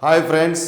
Hi friends,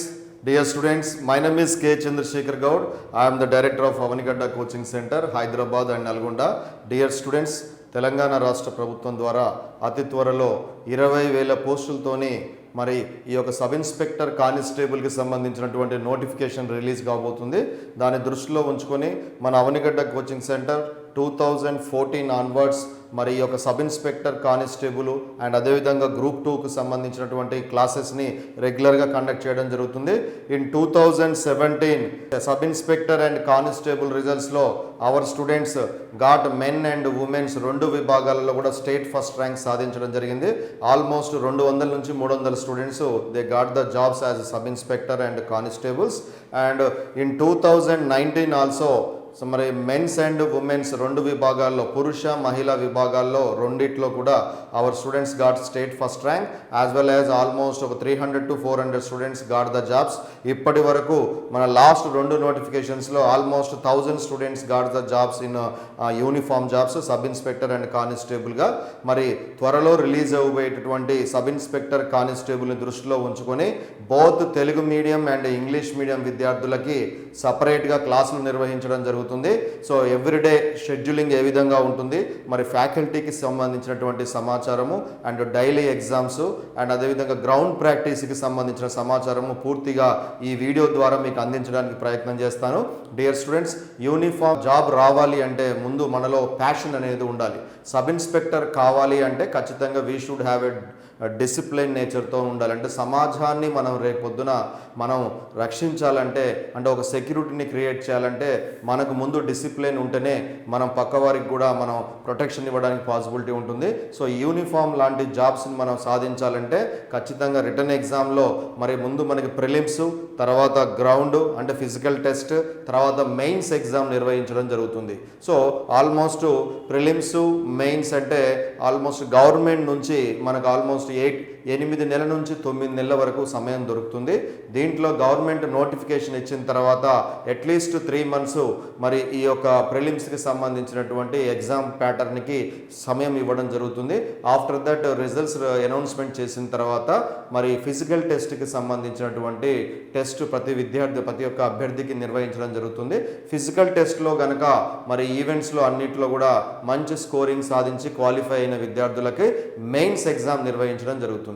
dear students, my name is K. Chandrasekhar Gaud. I am the director of Avanigadda Coaching Center, Hyderabad and Nalgonda. Dear students, Telangana రాష్ట్ర ప్రభుత్వం ద్వారా అతి త్వరలో 20,000 పోస్టులతోని మరి ఈ యొక్క సబ్ ఇన్స్పెక్టర్ కానిస్టేబుల్కి సంబంధించినటువంటి నోటిఫికేషన్ రిలీజ్ కాబోతుంది. దాన్ని దృష్టిలో ఉంచుకొని మన అవనిగడ్డ కోచింగ్ సెంటర్ 2014 ఆన్వర్డ్స్ మరి ఈ యొక్క సబ్ ఇన్స్పెక్టర్ కానిస్టేబుల్ అండ్ అదేవిధంగా గ్రూప్ 2కు సంబంధించినటువంటి క్లాసెస్ని రెగ్యులర్గా కండక్ట్ చేయడం జరుగుతుంది. In 2017 sub inspector and constable రిజల్ట్స్లో our students got men and womens 2 విభాగాలలో కూడా స్టేట్ ఫస్ట్ ర్యాంక్ సాధించడం జరిగింది. ఆల్మోస్ట్ 200 నుంచి 300 students they got the jobs as sub inspector and constables. And in 2019 also మరి మెన్స్ అండ్ ఉమెన్స్ 2 విభాగాల్లో పురుష మహిళా విభాగాల్లో రెండిట్లో కూడా our students got state first rank as well as almost ఒక 300 to 400 students got the jobs. ఇప్పటి వరకు మన లాస్ట్ 2 నోటిఫికేషన్స్లో almost 1000 students got the jobs in uniform jobs sub inspector and కానిస్టేబుల్గా. మరి త్వరలో రిలీజ్ అవ్వబోయేటటువంటి సబ్ ఇన్స్పెక్టర్ కానిస్టేబుల్ని దృష్టిలో ఉంచుకొని both Telugu medium and English medium విద్యార్థులకి సపరేట్గా క్లాసులు నిర్వహించడం జరుగుతుంది. సో ఎవ్రీడే షెడ్యూలింగ్ ఏ విధంగా ఉంటుంది, మరి ఫ్యాకల్టీకి సంబంధించినటువంటి సమాచారము అండ్ డైలీ ఎగ్జామ్స్ అండ్ అదేవిధంగా గ్రౌండ్ ప్రాక్టీస్కి సంబంధించిన సమాచారము పూర్తిగా ఈ వీడియో ద్వారా మీకు అందించడానికి ప్రయత్నం చేస్తాను. డియర్ స్టూడెంట్స్, యూనిఫామ్ జాబ్ రావాలి అంటే ముందు మనలో ప్యాషన్ అనేది ఉండాలి. సబ్ ఇన్స్పెక్టర్ కావాలి అంటే ఖచ్చితంగా we should have a discipline నేచర్తో ఉండాలి. అంటే సమాజాన్ని మనం రేపొద్దున మనం రక్షించాలంటే అంటే ఒక సెక్యూరిటీని క్రియేట్ చేయాలంటే మనకు ముందు డిసిప్లిన్ ఉంటేనే మనం పక్కవారికి కూడా మనం ప్రొటెక్షన్ ఇవ్వడానికి పాసిబిలిటీ ఉంటుంది. సో యూనిఫామ్ లాంటి జాబ్స్ని మనం సాధించాలంటే ఖచ్చితంగా రిటర్న్ ఎగ్జామ్లో మరి ముందు మనకి ప్రిలిమ్స్, తర్వాత గ్రౌండ్ అంటే ఫిజికల్ టెస్ట్, తర్వాత మెయిన్స్ ఎగ్జామ్ నిర్వహించడం జరుగుతుంది. సో ఆల్మోస్ట్ ప్రిలిమ్స్ మెయిన్స్ అంటే ఆల్మోస్ట్ గవర్నమెంట్ నుంచి మనకు ఆల్మోస్ట్ 8 నెలల నుంచి 9 నెలల వరకు సమయం దొరుకుతుంది. దీంట్లో గవర్నమెంట్ నోటిఫికేషన్ ఇచ్చిన తర్వాత అట్లీస్ట్ 3 months మరి ఈ యొక్క ప్రిలిమ్స్కి సంబంధించినటువంటి ఎగ్జామ్ ప్యాటర్న్కి సమయం ఇవ్వడం జరుగుతుంది. ఆఫ్టర్ దట్ రిజల్ట్స్ అనౌన్స్మెంట్ చేసిన తర్వాత మరి ఫిజికల్ టెస్ట్కి సంబంధించినటువంటి టెస్ట్ ప్రతి ఒక్క అభ్యర్థికి నిర్వహించడం జరుగుతుంది. ఫిజికల్ టెస్ట్లో కనుక మరి ఈవెంట్స్లో అన్నిట్లో కూడా మంచి స్కోరింగ్ సాధించి క్వాలిఫై అయిన విద్యార్థులకి మెయిన్స్ ఎగ్జామ్ నిర్వహించడం జరుగుతుంది.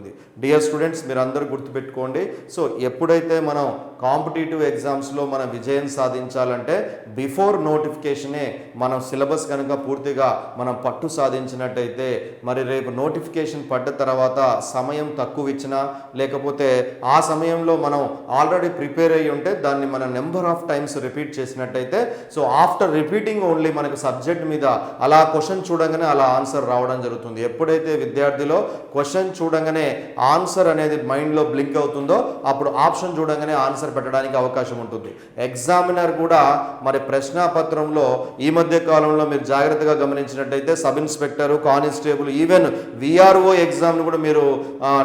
డియర్ స్టూడెంట్స్, మీరు అందరూ గుర్తుపెట్టుకోండి. సో ఎప్పుడైతే మనం కాంపిటేటివ్ ఎగ్జామ్స్లో మనం విజయం సాధించాలంటే బిఫోర్ నోటిఫికేషనే మనం సిలబస్ కనుక పూర్తిగా మనం పట్టు సాధించినట్టయితే మరి రేపు నోటిఫికేషన్ పడ్డ తర్వాత సమయం తక్కువ ఇచ్చినా లేకపోతే ఆ సమయంలో మనం ఆల్రెడీ ప్రిపేర్ అయ్యి ఉంటే దాన్ని మన నెంబర్ ఆఫ్ టైమ్స్ రిపీట్ చేసినట్టయితే సో ఆఫ్టర్ రిపీటింగ్ ఓన్లీ మనకు సబ్జెక్ట్ మీద అలా క్వశ్చన్ చూడంగానే అలా ఆన్సర్ రావడం జరుగుతుంది. ఎప్పుడైతే విద్యార్థిలో క్వశ్చన్ చూడంగానే ఆన్సర్ అనేది మైండ్లో బ్లింక్ అవుతుందో అప్పుడు ఆప్షన్ చూడంగానే ఆన్సర్ పెట్టడానికి అవకాశం ఉంటుంది. ఎగ్జామినర్ కూడా మరి ప్రశ్నాపత్రంలో ఈ మధ్య కాలంలో మీరు జాగ్రత్తగా గమనించినట్టయితే sub inspector, constable, even VRO ఎగ్జామ్ను కూడా మీరు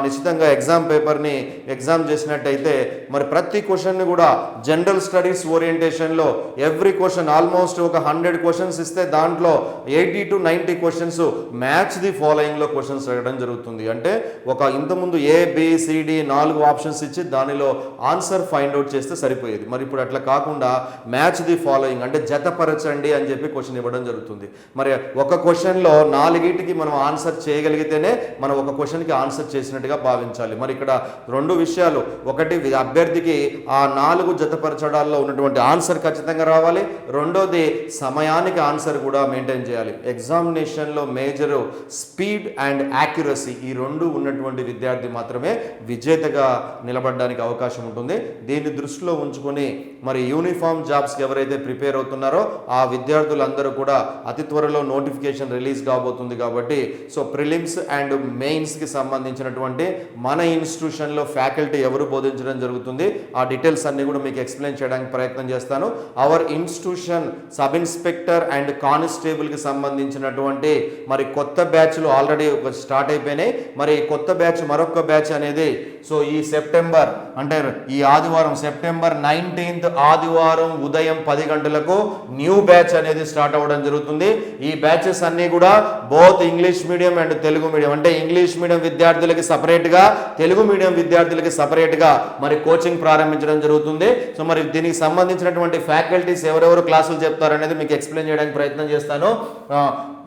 నిశ్చితంగా ఎగ్జామ్ పేపర్ని ఎగ్జామ్ చేసినట్టయితే మరి ప్రతి క్వశ్చన్ని కూడా జనరల్ స్టడీస్ ఓరియంటేషన్లో ఎవ్రీ క్వశ్చన్ ఆల్మోస్ట్ ఒక 100 క్వశ్చన్స్ ఇస్తే దాంట్లో 80 to 90 క్వశ్చన్స్ మ్యాచ్ ది ఫాలోయింగ్లో క్వశ్చన్స్ అడగడం జరుగుతుంది. అంటే ఒక ఇంతకుముందు ABCD 4 ఆప్షన్స్ ఇచ్చి దానిలో ఆన్సర్ ఫైండ్ అవుట్ చేస్తే సరిపోయేది. మరి ఇప్పుడు అట్లా కాకుండా మ్యాచ్ ది ఫాలోయింగ్ అంటే జతపరచండి అని చెప్పి క్వశ్చన్ ఇవ్వడం జరుగుతుంది. మరి ఒక క్వశ్చన్లో 4కి మనం ఆన్సర్ చేయగలిగితేనే మనం ఒక క్వశ్చన్కి ఆన్సర్ చేసినట్టుగా భావించాలి. మరి ఇక్కడ 2 విషయాలు, ఒకటి విద్యార్థికి ఆ 4 జతపరచడాల్లో ఉన్నటువంటి ఆన్సర్ ఖచ్చితంగా రావాలి, రెండోది సమయానికి ఆన్సర్ కూడా మెయింటైన్ చేయాలి. ఎగ్జామినేషన్లో మేజర్ స్పీడ్ అండ్ యాక్యురసీ ఈ 2 ఉన్నటువంటి విద్యార్థి మాత్రమే విజేతగా నిలబడడానికి అవకాశం ఉంటుంది. దీన్ని దృష్టిలో ఉంచుకొని మరి యూనిఫామ్ జాబ్స్కి ఎవరైతే ప్రిపేర్ అవుతున్నారో ఆ విద్యార్థులందరూ కూడా అతి త్వరలో నోటిఫికేషన్ రిలీజ్ కాబోతుంది. కాబట్టి సో ప్రిలిమ్స్ అండ్ మెయిన్స్కి సంబంధించినటువంటి మన ఇన్స్టిట్యూషన్లో ఫ్యాకల్టీ ఎవరు బోధించడం జరుగుతుంది ఆ డీటెయిల్స్ అన్ని కూడా మీకు ఎక్స్ప్లెయిన్ చేయడానికి ప్రయత్నం చేస్తాను. Our institution sub inspector and కానిస్టేబుల్కి సంబంధించినటువంటి మరి కొత్త బ్యాచ్లు ఆల్రెడీ స్టార్ట్ అయిపోయినాయి. మరి కొత్త బ్యాచ్ మరొక బ్యాచ్ అనేది సో ఈ సెప్టెంబర్ అంటే ఈ ఆదివారం సెప్టెంబర్ 19th ఆదివారం ఉదయం 10 గంటలకు న్యూ బ్యాచ్ అనేది స్టార్ట్ అవ్వడం జరుగుతుంది. ఈ బ్యాచెస్ అన్ని కూడా both English medium and Telugu medium, అంటే ఇంగ్లీష్ మీడియం విద్యార్థులకి సపరేట్గా, తెలుగు మీడియం విద్యార్థులకి సపరేట్గా మరి కోచింగ్ ప్రారంభించడం జరుగుతుంది. సో మరి దీనికి సంబంధించినటువంటి ఫ్యాకల్టీస్ ఎవరెవరు క్లాసులు చెప్తారనేది మీకు ఎక్స్ప్లెయిన్ చేయడానికి ప్రయత్నం చేస్తాను.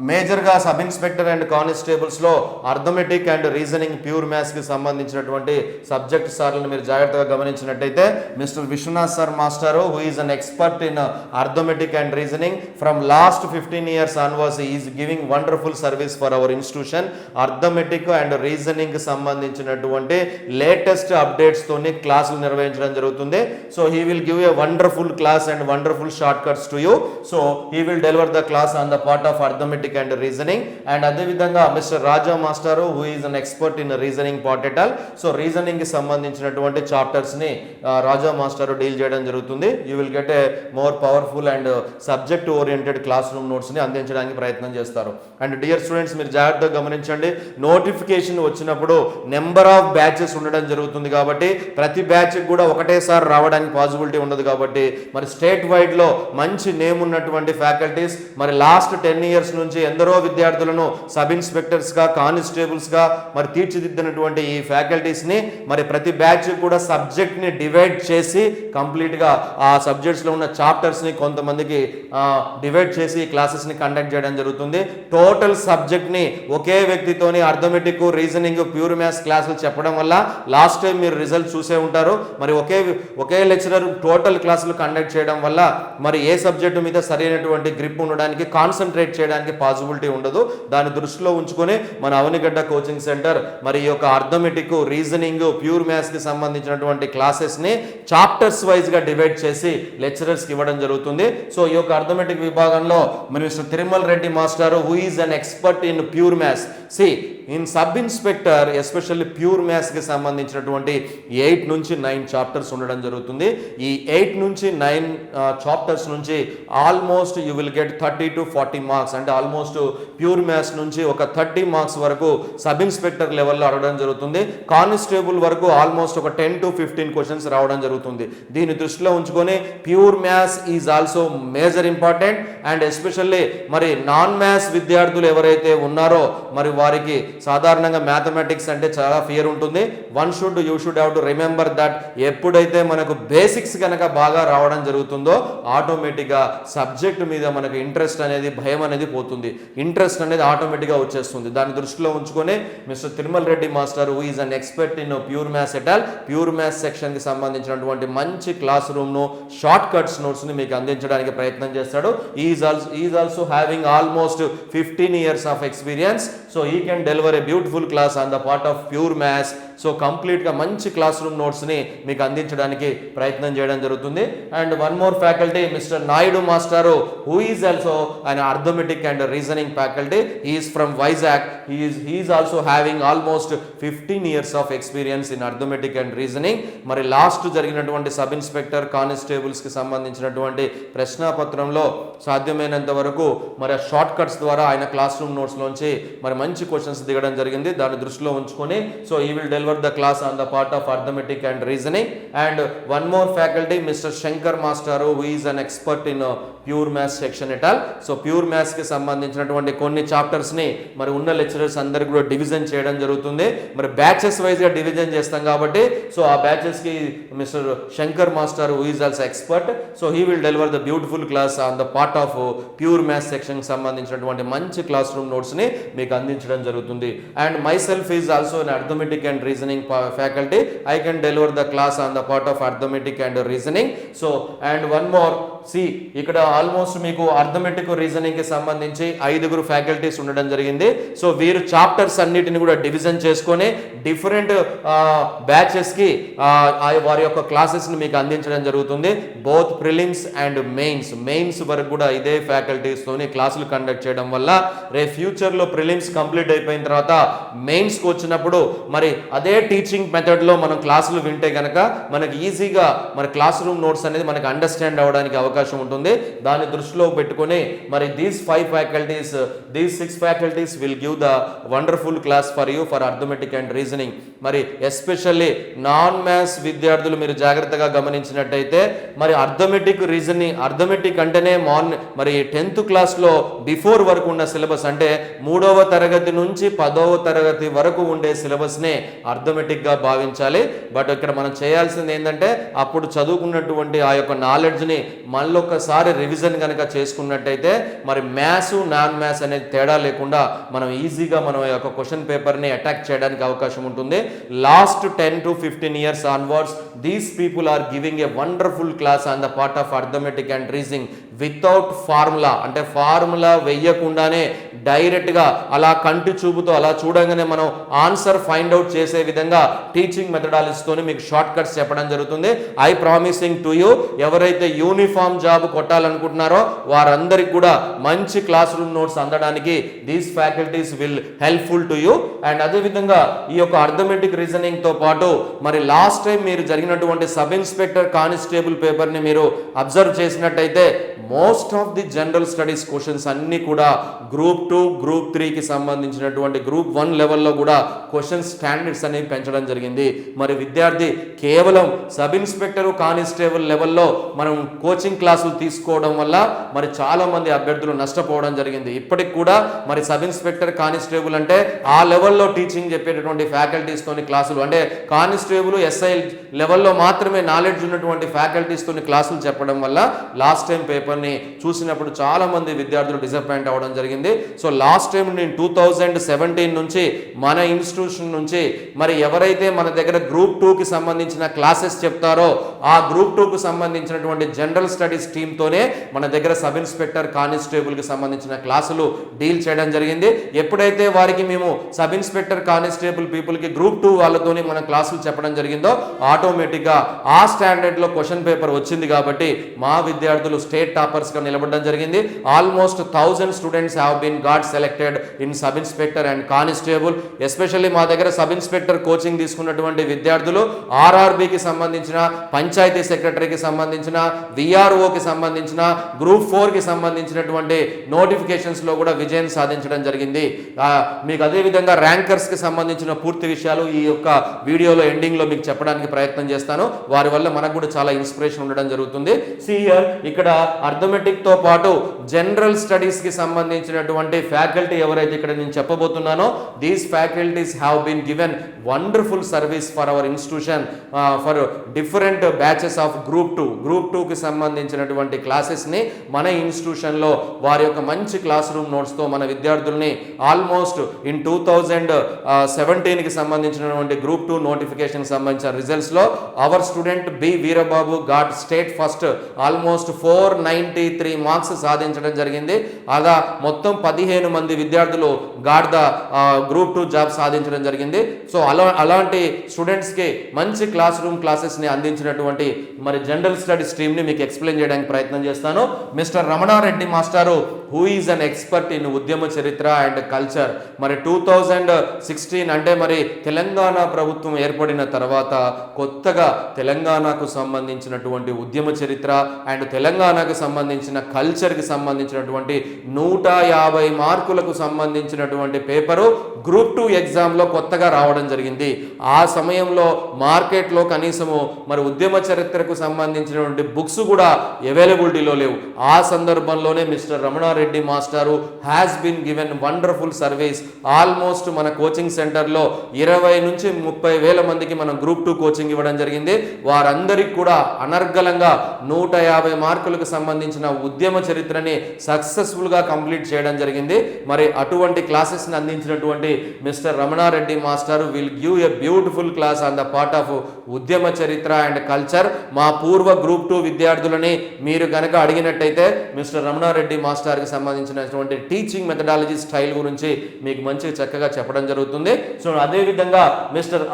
మేజర్గా సబ్ ఇన్స్పెక్టర్ అండ్ కానిస్టేబుల్స్లో అర్థమెటిక్ అండ్ రీజనింగ్ ప్యూర్ మ్యాథ్స్కి సంబంధించినటువంటి సబ్జెక్ట్ సార్లను మీరు జాగ్రత్తగా గమనించినట్టయితే mister Vishwanath sir master who is an expert in arithmetic and reasoning from last 15 years onwards is giving wonderful service for our institution. Arithmetic and reasoning సంబంధించినటువంటి latest updates తోని క్లాసులు నిర్వహించడం జరుగుతుంది. So he will give a wonderful class and wonderful short cuts to you. So he will deliver the class on the part of arithmetic and reasoning. And అదే విధంగా mister Raja master who is an expert in reasoning part at all. So reasoning కి సంబంధించినటువంటి chapters ని రాజా master deal చేయడం జరుగుతుంది. You will get a more powerful and subject oriented class room notes ని అందించడానికి ప్రయత్నం చేస్తారు. అండ్ డియర్ స్టూడెంట్స్, మీరు జాగ్రత్తగా గమనించండి, నోటిఫికేషన్ వచ్చినప్పుడు నెంబర్ ఆఫ్ బ్యాచెస్ ఉండడం జరుగుతుంది కాబట్టి ప్రతి బ్యాచ్ కూడా ఒకటేసారి రావడానికి పాసిబిలిటీ ఉండదు. కాబట్టి మరి స్టేట్ వైడ్ లో మంచి నేమ్ ఉన్నటువంటి ఫ్యాకల్టీస్ మరి లాస్ట్ 10 years నుంచి ఎందరో విద్యార్థులను సబ్ ఇన్స్పెక్టర్స్ గా, కానిస్టేబుల్స్ గా మరి తీర్చిదిద్దినటువంటి ఈ ఫ్యాకల్టీస్ ని మరి ప్రతి బ్యాచ్ కూడా సబ్జెక్ట్ ని డివైడ్ చేసి కంప్లీట్ గా ఆ సబ్జెక్ట్స్ లో ఉన్న చాప్టర్స్ ని కొంతమందికి డివైడ్ చేసి క్లాసెస్ ని కండక్ట్ చేయడం జరుగుతుంది. టోటల్ సబ్జెక్ట్ ని ఒకే వ్యక్తితోని అర్థమెటిక్, రీజనింగ్, ప్యూర్ మ్యాథ్స్ క్లాసులు చెప్పడం వల్ల లాస్ట్ టైం మీరు రిజల్ట్ చూసే ఉంటారు. మరి ఒకే లెక్చరర్ టోటల్ క్లాసులు కండక్ట్ చేయడం వల్ల మరి ఏ సబ్జెక్టు మీద సరైనటువంటి గ్రిప్ ఉండడానికి, కాన్సన్ట్రేట్ చేయడానికి పాసిబిలిటీ ఉండదు. దాన్ని దృష్టిలో ఉంచుకొని మన అవనిగడ్డ కోచింగ్ సెంటర్ మరి ఈ యొక్క అర్థమెటిక్, రీజనింగ్, ప్యూర్ మ్యాథ్స్ కి సంబంధించినటువంటి క్లాసెస్ ని చాప్టర్స్ వైజ్ గా డివైడ్ చేసి లెక్చరర్స్ కి ఇవ్వడం జరుగుతుంది. సో ఈ యొక్క అర్థమెటిక్ విభాగంలో మరి mister Tirumala Reddy master who is an expert in pure maths. In sub inspector especially pure maths కి సంబంధించినటువంటి 8 నుంచి 9 చాప్టర్స్ ఉండడం జరుగుతుంది. ఈ 8 నుంచి 9 చాప్టర్స్ నుంచి almost you will get 30 to 40 marks, అంటే ఆల్మోస్ట్ ప్యూర్ మ్యాథ్స్ నుంచి ఒక 30 మార్క్స్ వరకు సబ్ ఇన్స్పెక్టర్ లెవెల్లో అడగడం జరుగుతుంది. కానిస్టేబుల్ వరకు ఆల్మోస్ట్ ఒక 10 to 15 క్వశ్చన్స్ రావడం జరుగుతుంది. దీన్ని దృష్టిలో ఉంచుకొని pure maths is also major important. And especially మరి నాన్ మ్యాథ్స్ విద్యార్థులు ఎవరైతే ఉన్నారో మరి వారికి సాధారణంగా మ్యాథమెటిక్స్ అంటే చాలా ఫియర్ ఉంటుంది. You should have to remember that ఎప్పుడైతే మనకు బేసిక్స్ కనుక బాగా రావడం జరుగుతుందో ఆటోమేటిక్గా సబ్జెక్ట్ మీద మనకు ఇంట్రెస్ట్ అనేది, భయం అనేది పోతుంది. ఇంట్రెస్ట్ అనేది ఆటోమేటిక్గా వచ్చేస్తుంది. దాన్ని దృష్టిలో ఉంచుకొని mister Tirumala Reddy master who is an expert in pure maths at all, pure maths section కి సంబంధించినటువంటి మంచి క్లాస్ రూమ్ ను, షార్ట్ కట్స్ నోట్స్ ని మీకు అందించడానికి ప్రయత్నం చేస్తాడు. Is also having almost 15 years of experience. So he can deliver a beautiful class on the part of pure maths. So కంప్లీట్గా మంచి క్లాస్ రూమ్ నోట్స్ని మీకు అందించడానికి ప్రయత్నం చేయడం జరుగుతుంది. And one more faculty mister Naidu మాస్టారు who is also an arithmetic and reasoning faculty. He is from Vizag. He is also having almost 15 years of experience in arithmetic and reasoning. మరి last జరిగినటువంటి sub inspector, constables కి సంబంధించినటువంటి ప్రశ్నాపత్రంలో సాధ్యమైనంత వరకు మరి short cuts ద్వారా ఆయన క్లాస్ రూమ్ నోట్స్ లోంచి మరి మంచి క్వశ్చన్స్ దిగడం జరిగింది. దాన్ని దృష్టిలో ఉంచుకొని సో ఈ will deliver the class on the part of arithmetic and reasoning. And one more faculty Mr. Shankar Master who is an expert in pure maths section et al. So pure maths కి సంబంధించినటువంటి కొన్ని chapters ని మరి ఉన్న lecturers అందరికి కూడా division చేయడం జరుగుతుంది. మరి బ్యాచెస్ వైజ్ గా డివిజన్ చేస్తాం కాబట్టి సో ఆ బ్యాచెస్ కి mister Shankar master who is also expert. So he will deliver the beautiful class on the part of pure maths section కి సంబంధించినటువంటి మంచి క్లాస్ రూమ్ నోట్స్ ని మీకు అందించడం జరుగుతుంది. And my self is also an arithmetic and reasoning faculty. I can deliver the class on the part of arithmetic and reasoning. So and one more, see ఇక్కడ almost మీకు arithmetic, reasoning కి సంబంధించి 5 faculties ఉండడం జరిగింది. So వీరు chapters అన్నిటిని కూడా division చేసుకొని డిఫరెంట్ బ్యాచెస్ కి వారి యొక్క క్లాసెస్ ని మీకు అందించడం జరుగుతుంది. బోత్ ప్రిలిమ్స్ అండ్ మెయిన్స్ వరకు కూడా ఇదే ఫ్యాకల్టీస్ తోని క్లాసులు కండక్ట్ చేయడం వల్ల రేపు ఫ్యూచర్ లో ప్రిలిమ్స్ కంప్లీట్ అయిపోయిన తర్వాత మెయిన్స్ కి వచ్చినప్పుడు మరి అదే టీచింగ్ మెథడ్ లో మనం క్లాసులు వింటే గనక మనకి ఈజీగా మరి క్లాస్ రూమ్ నోట్స్ అనేది మనకి అండర్స్టాండ్ అవడానికి అవకాశం అవకాశం ఉంటుంది. దాన్ని దృష్టిలో పెట్టుకొని మరి these 6 faculties will give the wonderful class for you for arithmetic and reasoning. మరి ఎస్పెషల్లీ నాన్ మ్యాథ్స్ విద్యార్థులు మీరు జాగ్రత్తగా గమనించినట్టయితే మరి అర్థమెటిక్ అంటేనే మరి 10th క్లాస్లో బిఫోర్ వరకు ఉన్న సిలబస్ అంటే 3వ తరగతి నుంచి 10వ తరగతి వరకు ఉండే సిలబస్నే అర్థమెటిక్గా భావించాలి. బట్ ఇక్కడ మనం చేయాల్సింది ఏంటంటే అప్పుడు చదువుకున్నటువంటి ఆ యొక్క నాలెడ్జ్ని మళ్ళొక్కసారి రివిజన్ కనుక చేసుకున్నట్టయితే మరి మ్యాథ్స్ నాన్ మ్యాథ్స్ అనేది తేడా లేకుండా మనం ఈజీగా మనం యొక్క క్వశ్చన్ పేపర్ని అటాక్ చేయడానికి అవకాశం ఉంటుంది. Last 10 to 15 years onwards, these people are giving a wonderful class on the part of arithmetic and reasoning without formula. అంటే ఫార్ములా వేయకుండానే డైరెక్ట్గా అలా కంటి చూపుతో అలా చూడగానే మనం ఆన్సర్ ఫైండ్ అవుట్ చేసే విధంగా టీచింగ్ మెథడాలజీస్తోని మీకు షార్ట్ కట్స్ చెప్పడం జరుగుతుంది. ఐ ప్రామిసింగ్ టు యూ, ఎవరైతే యూనిఫామ్ జాబ్ కొట్టాలనుకుంటున్నారో వారందరికి కూడా మంచి క్లాస్ రూమ్ నోట్స్ అందడానికి these faculties will helpful to you. And అదేవిధంగా ఈ యొక్క అర్థమెటిక్ రీజనింగ్ తో పాటు మరి లాస్ట్ టైం మీరు జరిగినటువంటి సబ్ ఇన్స్పెక్టర్ కానిస్టేబుల్ పేపర్ని మీరు అబ్జర్వ్ చేసినట్టయితే most of the general studies questions అన్ని కూడా గ్రూప్ 2 గ్రూప్ 3కి సంబంధించినటువంటి గ్రూప్ 1 లెవెల్లో కూడా క్వశ్చన్ స్టాండర్డ్స్ అనేవి పెంచడం జరిగింది. మరి విద్యార్థి కేవలం సబ్ ఇన్స్పెక్టర్ కానిస్టేబుల్ లెవెల్లో మనం కోచింగ్ క్లాసులు తీసుకోవడం వల్ల మరి చాలా మంది అభ్యర్థులు నష్టపోవడం జరిగింది. ఇప్పటికి కూడా మరి సబ్ ఇన్స్పెక్టర్ కానిస్టేబుల్ అంటే ఆ లెవెల్లో టీచింగ్ చెప్పేటటువంటి ఫ్యాకల్టీస్తోని క్లాసులు అంటే కానిస్టేబుల్ ఎస్ఐ లెవెల్లో మాత్రమే నాలెడ్జ్ ఉన్నటువంటి ఫ్యాకల్టీస్తోని క్లాసులు చెప్పడం వల్ల లాస్ట్ టైం పేపర్ని చూసినప్పుడు చాలా మంది విద్యార్థులు డిసప్పాయింట్ అవ్వడం జరిగింది. సో లాస్ట్ టైం నేను 2017 నుంచి మన ఇన్స్టిట్యూషన్ నుంచి మరి ఎవరైతే మన దగ్గర గ్రూప్ 2కి సంబంధించిన క్లాసెస్ చెప్తారో ఆ గ్రూప్ 2కు సంబంధించినటువంటి జనరల్ స్టడీస్ టీమ్తోనే మన దగ్గర సబ్ ఇన్స్పెక్టర్ కానిస్టేబుల్కి సంబంధించిన క్లాసులు డీల్ చేయడం జరిగింది. ఎప్పుడైతే వారికి మేము సబ్ ఇన్స్పెక్టర్ కానిస్టేబుల్ పీపుల్కి గ్రూప్ 2 వాళ్ళతోని మన క్లాసులు చెప్పడం జరిగిందో ఆటోమేటిక్గా ఆ స్టాండర్డ్లో క్వశ్చన్ పేపర్ వచ్చింది కాబట్టి మా విద్యార్థులు స్టేట్ టాపర్స్గా నిలబడడం జరిగింది. Almost 1000 students have been got selected in sub inspector and constable. Especially మా దగ్గర సబ్ ఇన్స్పెక్టర్ కోచింగ్ తీసుకున్నటువంటి విద్యార్థులు ఆర్ఆర్బికి సంబంధించిన, పంచాయతీ సెక్రటరీకి సంబంధించిన, విఆర్ఓకి సంబంధించిన, గ్రూప్ 4కి సంబంధించినటువంటి నోటిఫికేషన్స్లో కూడా విజయం సాధించడం జరిగింది. మీకు అదేవిధంగా ర్యాంకర్స్కి సంబంధించిన పూర్తి విషయాలు ఈ యొక్క వీడియోలో ఎండింగ్లో మీకు చెప్పడానికి ప్రయత్నం చేస్తాను. వారి వల్ల మనకు కూడా చాలా ఇన్స్పిరేషన్ ఉండడం జరుగుతుంది. ఇక్కడ అర్థమెటిక్ తో పాటు జనరల్ స్టడీస్ కి సంబంధించినటువంటి ఫ్యాకల్టీ ఎవరైతే ఇక్కడ నేను చెప్పబోతున్నానో these faculties have been given wonderful service for our institution for different batches of group 2 కి సంబంధించినటువంటి క్లాసెస్ ని మన ఇన్స్టిట్యూషన్ లో వారి యొక్క మంచి క్లాస్ రూమ్ నోట్స్ తో మన విద్యార్థుల్ని ఆల్మోస్ట్ ఇన్ 2017 కి సంబంధించినటువంటి గ్రూప్ 2 నోటిఫికేషన్ సంబంధించిన రిజల్ట్స్ లో our student B Veerababu got state first almost 493 marks సాధించడం జరిగింది. అలా మొత్తం 15 మంది విద్యార్థులు గాట్ ద గ్రూప్ 2 జాబ్ సాధించడం జరిగింది. సో అలాంటి స్టూడెంట్స్కి మంచి క్లాస్ రూమ్ క్లాసెస్ని అందించినటువంటి మరి జనరల్ స్టడీస్ టీమ్ని మీకు ఎక్స్ప్లెయిన్ చేయడానికి ప్రయత్నం చేస్తాను. మిస్టర్ రమణారెడ్డి మాస్టారు who is an expert in ఉద్యమ చరిత్ర అండ్ కల్చర్. మరి 2016 అంటే మరి తెలంగాణ ప్రభుత్వం ఏర్పడిన తర్వాత కొత్తగా తెలంగాణకు సంబంధించినటువంటి ఉద్యమ చరిత్ర అండ్ తెలంగాణకు సంబంధించిన కల్చర్కి సంబంధించినటువంటి 150 మార్కులకు సంబంధించినటువంటి పేపరు గ్రూప్ 2 ఎగ్జామ్లో కొత్తగా రావడం జరిగింది. ఆ సమయంలో మార్కెట్లో కనీసము మరి ఉద్యమ చరిత్రకు సంబంధించినటువంటి బుక్స్ కూడా అవైలబిలిటీలో లేవు. ఆ సందర్భంలోనే మిస్టర్ రమణారెడ్డి మాస్టారు has been given wonderful service. Almost మన కోచింగ్ సెంటర్లో 20 నుంచి 30 వేల మందికి మనం గ్రూప్ 2 కోచింగ్ ఇవ్వడం జరిగింది. వారందరికీ కూడా అనర్గళంగా 150 మార్కులకు సంబంధించిన ఉద్యమ చరిత్రని సక్సెస్ఫుల్గా కంప్లీట్ చేయడం జరిగింది. మరి అటువంటి క్లాసెస్ని అందించినటువంటి mister Ramana Reddy master will give a beautiful class on the part of ఉద్యమ చరిత్ర అండ్ కల్చర్. మా పూర్వ గ్రూప్ 2 విద్యార్థులని మీరు కనుక అడిగినట్టయితే మిస్టర్ రమణారెడ్డి మాస్టర్కి సంబంధించినటువంటి టీచింగ్ మెథడాలజీ స్టైల్ గురించి మీకు మంచి చక్కగా చెప్పడం జరుగుతుంది. సో అదేవిధంగా మిస్టర్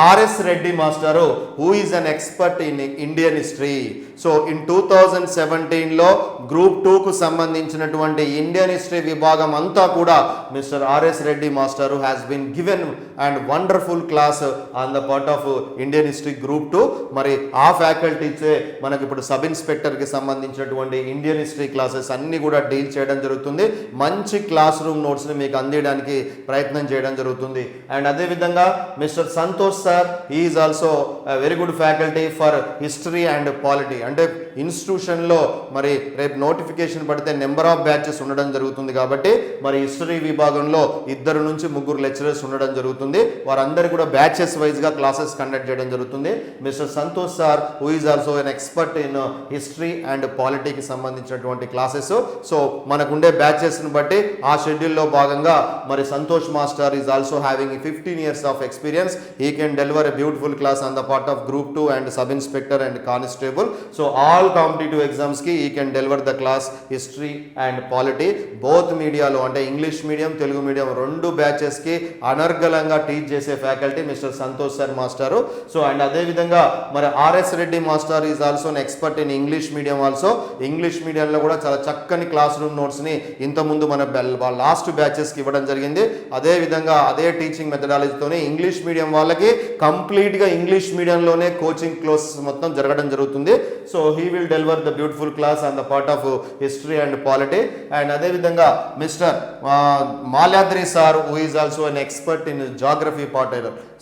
ఆర్ఎస్ రెడ్డి మాస్టారు who is an expert in Indian history. So in 2017లో గ్రూప్ 2కు సంబంధించినటువంటి ఇండియన్ హిస్టరీ విభాగం అంతా కూడా mister RS Reddy master has been given and wonderful class on the part of Indian history group 2. మరి ఆ ఫ్యాకల్టీసే మనకి ఇప్పుడు సబ్ ఇన్స్పెక్టర్కి సంబంధించినటువంటి ఇండియన్ హిస్టరీ క్లాసెస్ అన్ని కూడా డీల్ చేయడం జరుగుతుంది. మంచి క్లాస్ రూమ్ నోట్స్ని మీకు అందించడానికి ప్రయత్నం చేయడం జరుగుతుంది. అండ్ అదేవిధంగా mister Santosh sir is also very good faculty for history and polity. అంటే ఇన్స్టిట్యూషన్లో మరి రేపు నోటిఫికేషన్ పడితే నెంబర్ ఆఫ్ బ్యాచెస్ ఉండడం జరుగుతుంది కాబట్టి మరి హిస్టరీ విభాగంలో 2 నుంచి 3 లెక్చరర్స్ ఉండడం జరుగుతుంది. వారందరూ కూడా బ్యాచెస్ వైజ్గా క్లాసెస్ కండక్ట్ చేయడం జరుగుతుంది. Mister Santosh sir who is also an expert in history and పాలిటీకి సంబంధించినటువంటి క్లాసెస్. సో మనకుండే బ్యాచెస్ని బట్టి ఆ షెడ్యూల్లో భాగంగా మరి Santosh master is also having 15 years of experience. He can deliver a beautiful class on the part of group 2 and sub inspector and constable. So all competitive exams ki he can deliver the class history and polity both మీడియాలో అంటే English medium Telugu medium 2 batches కి అనర్గళంగా teach చేసే faculty mister Santosh sir మాస్టారు. So and అదే విధంగా మరి RS Reddy master is also an expert in English medium also. English మీడియంలో కూడా చాలా చక్కని క్లాస్ రూమ్ నోట్స్ని ఇంతకుముందు మన లాస్ట్ బ్యాచెస్కి ఇవ్వడం జరిగింది. అదే విధంగా అదే టీచింగ్ మెథడాలజీతోనే ఇంగ్లీష్ మీడియం వాళ్ళకి కంప్లీట్గా ఇంగ్లీష్ మీడియంలోనే కోచింగ్ క్లాసెస్ మొత్తం జరగడం జరుగుతుంది. So he will deliver the beautiful class on the part of history and polity. And అదేవిధంగా mister Malyadri sir who is also an expert in geography part.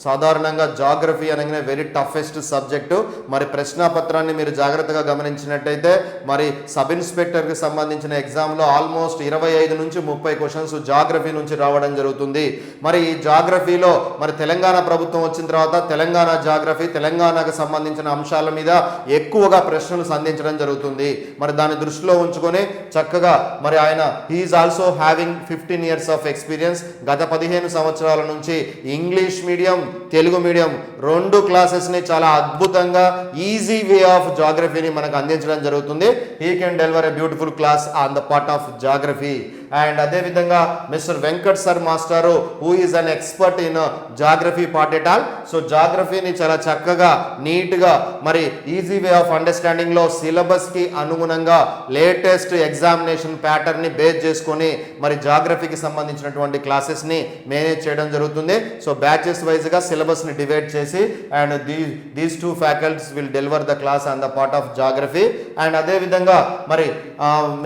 సాధారణంగా geography అనగానే very toughest subject. మరి ప్రశ్నాపత్రాన్ని మీరు జాగ్రత్తగా గమనించినట్టయితే మరి సబ్ ఇన్స్పెక్టర్కి సంబంధించిన ఎగ్జామ్లో ఆల్మోస్ట్ 25 నుంచి 30 క్వశ్చన్స్ జాగ్రఫీ నుంచి రావడం జరుగుతుంది. మరి ఈ జాగ్రఫీలో మరి తెలంగాణ ప్రభుత్వం వచ్చిన తర్వాత తెలంగాణ జాగ్రఫీ తెలంగాణకు సంబంధించిన అంశాల మీద ఎక్కువగా ప్రశ్నలు సంధించడం జరుగుతుంది. మరి దాన్ని దృష్టిలో ఉంచుకొని చక్కగా మరి ఆయన he is also having 15 years of experience. గత 15 సంవత్సరాల నుంచి ఇంగ్లీష్ మీడియం తెలుగు మీడియం 2 క్లాసెస్ని చాలా అద్భుతంగా ఈజీ వే ఆఫ్ జాగ్రఫీని మనకు అందించడం జరుగుతుంది. He can deliver a beautiful class on the part of geography. And అదేవిధంగా మిస్టర్ వెంకట్ సార్ మాస్టారు who is an expert in geography part at all. So జాగ్రఫీని చాలా చక్కగా నీట్గా మరి ఈజీ వే ఆఫ్ అండర్స్టాండింగ్లో సిలబస్కి అనుగుణంగా లేటెస్ట్ ఎగ్జామినేషన్ ప్యాటర్న్ని బేస్ చేసుకొని మరి జాగ్రఫీకి సంబంధించినటువంటి క్లాసెస్ని మేనేజ్ చేయడం జరుగుతుంది. సో బ్యాచెస్ వైజ్గా సిలబస్ని డివైడ్ చేసి and these 2 faculties will deliver the class on the part of geography. And అదేవిధంగా మరి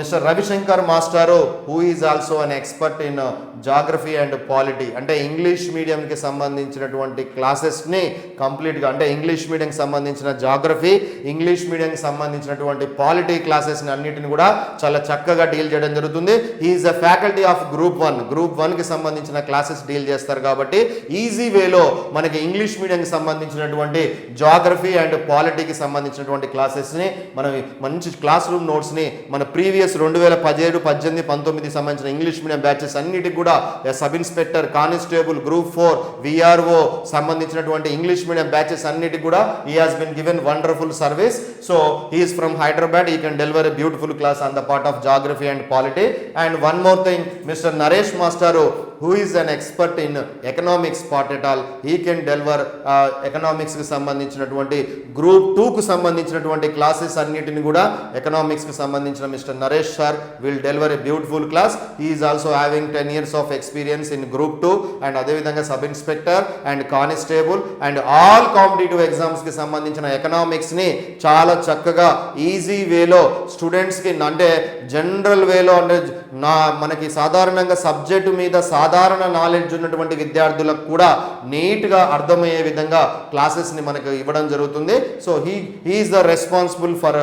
మిస్టర్ రవిశంకర్ మాస్టారు who is also an expert in geography and polity. అంటే ఇంగ్లీష్ మీడియంకి సంబంధించినటువంటి క్లాసెస్ని కంప్లీట్గా అంటే ఇంగ్లీష్ మీడియంకి సంబంధించిన జాగ్రఫీ ఇంగ్లీష్ మీడియంకి సంబంధించినటువంటి పాలిటీ క్లాసెస్ని అన్నిటిని కూడా చాలా చక్కగా డీల్ చేయడం జరుగుతుంది. Is a faculty of group 1కి సంబంధించిన క్లాసెస్ డీల్ చేస్తారు కాబట్టి ఈజీ వేలో మనకి ఇంగ్లీష్ మీడియంకి సంబంధించినటువంటి జాగ్రఫీ అండ్ పాలిటీకి సంబంధించినటువంటి క్లాసెస్ని మనం మంచి క్లాస్ రూమ్ నోట్స్ని మన ప్రీవియస్ 2017, 18, 19 సంబంధించిన ఇంగ్లీష్ మీడియం బ్యాచెస్ అన్నిటికి కూడా sub inspector constable group 4 VRO సంబంధించినటువంటి ఇంగ్లీష్ మీడియం బ్యాచెస్ అన్నిటికి కూడా he has been given wonderful service. So he is from Hyderabad. He can deliver a beautiful class on the part of geography and polity. And one more thing mister Naresh మాస్టారు who is an expert in economics part at all. He can deliver economics కి సంబంధించినటువంటి group 2కు సంబంధించినటువంటి classes అన్నిటిని కూడా economics కి సంబంధించిన mister Naresh sir will deliver a beautiful class. He is also having 10 years of experience in group 2 and అదేవిధంగా sub inspector and constable and all competitive exams కి సంబంధించిన ఎకనామిక్స్ ని చాలా చక్కగా ఈజీ వేలో స్టూడెంట్స్కి అంటే జనరల్ వేలో అంటే మనకి సాధారణంగా సబ్జెక్టు మీద సాధారణ నాలెడ్జ్ ఉన్నటువంటి విద్యార్థులకు కూడా నీట్గా అర్థమయ్యే విధంగా క్లాసెస్ని మనకు ఇవ్వడం జరుగుతుంది. So he is the responsible for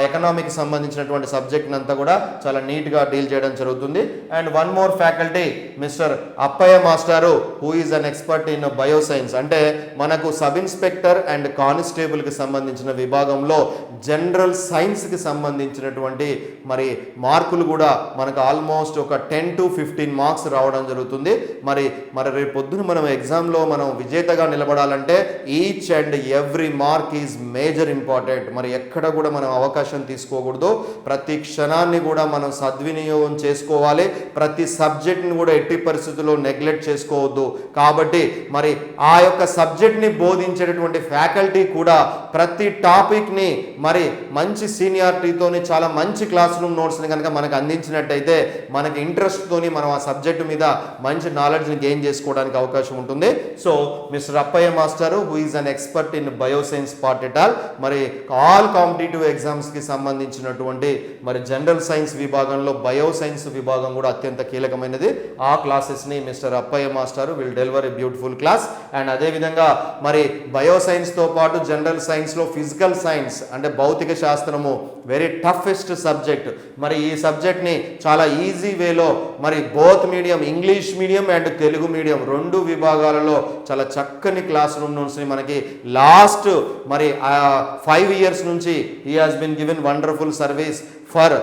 economic సంబంధించినటువంటి సబ్జెక్ట్ని అంతా కూడా చాలా నీట్గా డీల్ చేయడం జరుగుతుంది. And one more faculty mister Appaiah మాస్టారు who is an expert in bioscience. అంటే మనకు సబ్ ఇన్స్పెక్టర్ అండ్ కానిస్టేబుల్కి సంబంధించిన విభాగంలో జనరల్ సైన్స్కి సంబంధించినటువంటి మరి మార్కులు కూడా మనకు ఆల్మోస్ట్ ఒక 10 to 15 మార్క్స్ రావడం జరుగుతుంది. జరుగుతుంది. మరి మరి రేపు పొద్దున మనం ఎగ్జామ్లో మనం విజేతగా నిలబడాలంటే each and every mark is major important. మరి ఎక్కడ కూడా మనం అవకాశం తీసుకోకూడదు. ప్రతి క్షణాన్ని కూడా మనం సద్వినియోగం చేసుకోవాలి. ప్రతి సబ్జెక్ట్ని కూడా ఎట్టి పరిస్థితుల్లో నెగ్లెక్ట్ చేసుకోవద్దు. కాబట్టి మరి ఆ యొక్క సబ్జెక్ట్ని బోధించేటటువంటి ఫ్యాకల్టీ కూడా ప్రతి టాపిక్ని మరి మంచి సీనియారిటీతోని చాలా మంచి క్లాస్ రూమ్ నోట్స్ని కనుక మనకు అందించినట్టయితే మనకి ఇంట్రెస్ట్తోని మనం ఆ సబ్జెక్టు మీద మంచి నాలెడ్జ్ని గెయిన్ చేసుకోవడానికి అవకాశం ఉంటుంది. సో మిస్టర్ అప్పయ్య మాస్టారు who is an expert in bioscience part at all, మరి ఆల్ కాంపిటేటివ్ ఎగ్జామ్స్కి సంబంధించినటువంటి మరి జనరల్ సైన్స్ విభాగంలో బయోసైన్స్ విభాగం కూడా అత్యంత కీలకమైనది. ఆ క్లాసెస్ని మిస్టర్ అప్పయ్య మాస్టారు will deliver a beautiful class. And అదేవిధంగా మరి బయోసైన్స్తో పాటు జనరల్ సైన్స్లో ఫిజికల్ సైన్స్ అంటే భౌతిక శాస్త్రము వెరీ టఫెస్ట్ సబ్జెక్ట్. మరి ఈ సబ్జెక్ట్ని చాలా ఈజీ వేలో మరి both medium English medium and Telugu medium రెండు విభాగాలలో చాలా చక్కని క్లాస్ రూమ్ నోట్స్ని మనకి లాస్ట్ మరి 5 years నుంచి he has been given wonderful service for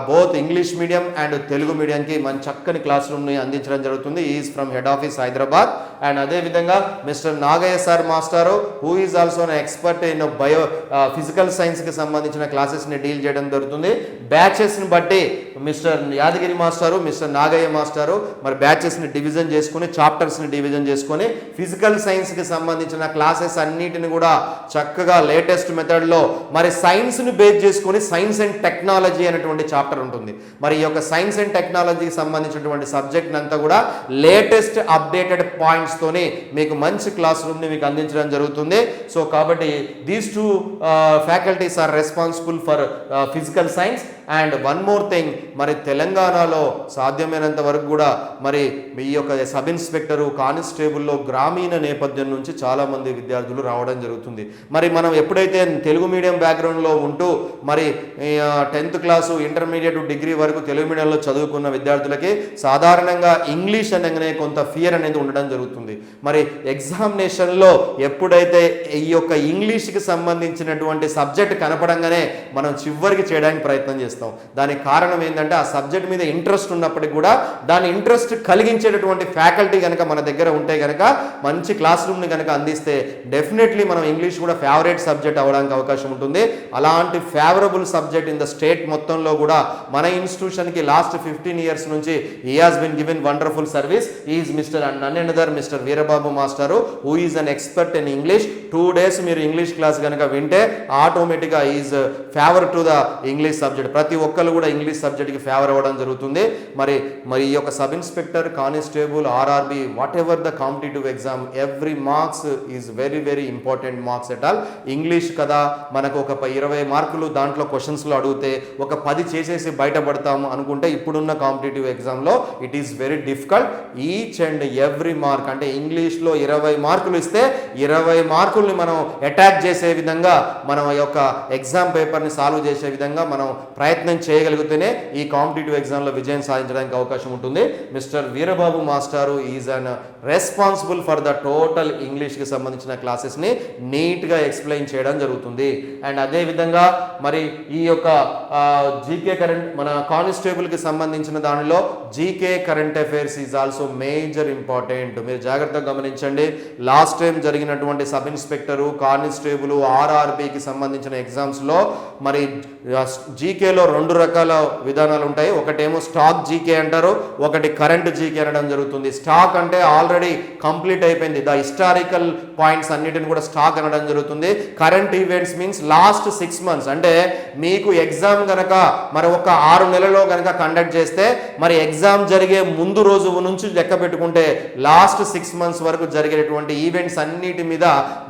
both English medium and Telugu మీడియంకి మన చక్కని క్లాస్ రూమ్ని అందించడం జరుగుతుంది. Is from head office Hyderabad. And అదేవిధంగా మిస్టర్ నాగయ్య సార్ మాస్టారు who is also an expert in physical సైన్స్కి సంబంధించిన క్లాసెస్ని డీల్ చేయడం జరుగుతుంది. బ్యాచెస్ని బట్టి మిస్టర్ యాదగిరి మాస్టారు మిస్టర్ నాగయ్య మాస్టారు మరి బ్యాచెస్ని డివిజన్ చేసుకుని చాప్టర్స్ని డివిజన్ చేసుకొని ఫిజికల్ సైన్స్కి సంబంధించిన క్లాసెస్ అన్నిటిని కూడా చక్కగా లేటెస్ట్ మెథడ్లో మరి సైన్స్ని బేస్ చేసుకొని సైన్స్ అండ్ టెక్నాలజీ అనేటువంటి చాప్టర్ ఉంటుంది. మరి ఈ యొక్క సైన్స్ అండ్ టెక్నాలజీకి సంబంధించినటువంటి సబ్జెక్ట్ అంతా కూడా లేటెస్ట్ అప్డేటెడ్ పాయింట్స్ తోని మీకు మంచి క్లాస్ రూమ్ని మీకు అందించడం జరుగుతుంది. సో కాబట్టి these two faculties are responsible for physical science. And one more thing, మరి తెలంగాణలో సాధ్యమైనంత వరకు కూడా మరి ఈ యొక్క సబ్ ఇన్స్పెక్టరు కానిస్టేబుల్లో గ్రామీణ నేపథ్యం నుంచి చాలామంది విద్యార్థులు రావడం జరుగుతుంది. మరి మనం ఎప్పుడైతే తెలుగు మీడియం బ్యాక్గ్రౌండ్లో ఉంటూ మరి 10th క్లాసు ఇంటర్మీడియట్ డిగ్రీ వరకు తెలుగు మీడియంలో చదువుకున్న విద్యార్థులకి సాధారణంగా ఇంగ్లీష్ అనగానే కొంత ఫియర్ అనేది ఉండడం జరుగుతుంది. మరి ఎగ్జామినేషన్లో ఎప్పుడైతే ఈ యొక్క ఇంగ్లీష్కి సంబంధించినటువంటి సబ్జెక్ట్ కనపడంగానే మనం చివరికి చేయడానికి ప్రయత్నం చేస్తాం. దానికి కారణం ఏంటంటే ఆ సబ్జెక్ట్ మీద ఇంట్రెస్ట్ ఉన్నప్పటికీ కూడా దాని ఇంట్రెస్ట్ కలిగించేటటువంటి ఫ్యాకల్టీ కనుక మన దగ్గర ఉంటే కనుక మంచి క్లాస్ రూమ్ని కనుక అందిస్తే డెఫినెట్లీ మనం ఇంగ్లీష్ కూడా ఫేవరెట్ సబ్జెక్ట్ అవ్వడానికి అవకాశం ఉంటుంది. అలాంటి favourable subject in the state మొత్తంలో కూడా మన ఇన్స్టిట్యూషన్కి లాస్ట్ 15 years నుంచి he has been given wonderful service. Is mister none another mister Veerababu మాస్టారు who is an expert in English. 2 days మీరు ఇంగ్లీష్ క్లాస్ కనుక వింటే ఆటోమేటిక్గా is favour to the English subject. ప్రతి ఒక్కరు కూడా ఇంగ్లీష్ సబ్జెక్ట్కి ఫేవర్ అవ్వడం జరుగుతుంది. మరి ఈ యొక్క sub inspector constable RRB what ever the competitive exam every marks is very very important marks at all. English కదా మనకు ఒక 20 మార్కులు దాంట్లో క్వశ్చన్స్లో అడిగితే ఒక 10 చేసేసి బయటపడతాము అనుకుంటే ఇప్పుడున్న కాంపిటేటివ్ ఎగ్జామ్లో it is very difficult. Each and every mark అంటే ఇంగ్లీష్లో 20 మార్కులు ఇస్తే 20 మార్కుల్ని మనం అటాక్ చేసే విధంగా మనం యొక్క ఎగ్జామ్ పేపర్ని సాల్వ్ చేసే విధంగా మనం ప్రయత్నం చేయగలిగితేనే ఈ కాంపిటేటివ్ ఎగ్జామ్లో విజయం సాధించడానికి అవకాశం ఉంటుంది. మిస్టర్ వీరబాబు మాస్టారు is an responsible for the total ఇంగ్లీష్కి సంబంధించిన క్లాసెస్ని నీట్గా ఎక్స్ప్లెయిన్ చేయడం జరుగుతుంది. అండ్ అదేవిధంగా మరి ఈ యొక్క జీకే కరెంట్ మన కానిస్టేబుల్కి సంబంధించిన దానిలో GK current affairs is also major important. మీరు జాగ్రత్తగా గమనించండి. లాస్ట్ టైం జరిగినటువంటి సబ్ ఇన్స్పెక్టరు కానిస్టేబుల్ ఆర్ఆర్బికి సంబంధించిన ఎగ్జామ్స్లో మరి జీకేలో 2 రకాల విధానాలు ఉంటాయి. ఒకటేమో స్టాక్ జీకే అంటారు, ఒకటి కరెంట్ జీకే అనడం జరుగుతుంది. స్టాక్ అంటే ఆల్రెడీ కంప్లీట్ అయిపోయింది, ద హిస్టారికల్ పాయింట్స్ అన్నిటిని కూడా స్టాక్ అనడం జరుగుతుంది. Current events means last 6 months అంటే మీకు ఎగ్జామ్ కనుక మరి ఒక 6 నెలలో కనుక కండక్ట్ చేస్తే మరి ఎగ్జామ్ జరిగే ముందు రోజు నుంచి లెక్క పెట్టుకుంటే లాస్ట్ 6 months వరకు జరిగేటువంటి ఈవెంట్స్ అన్నిటి మీద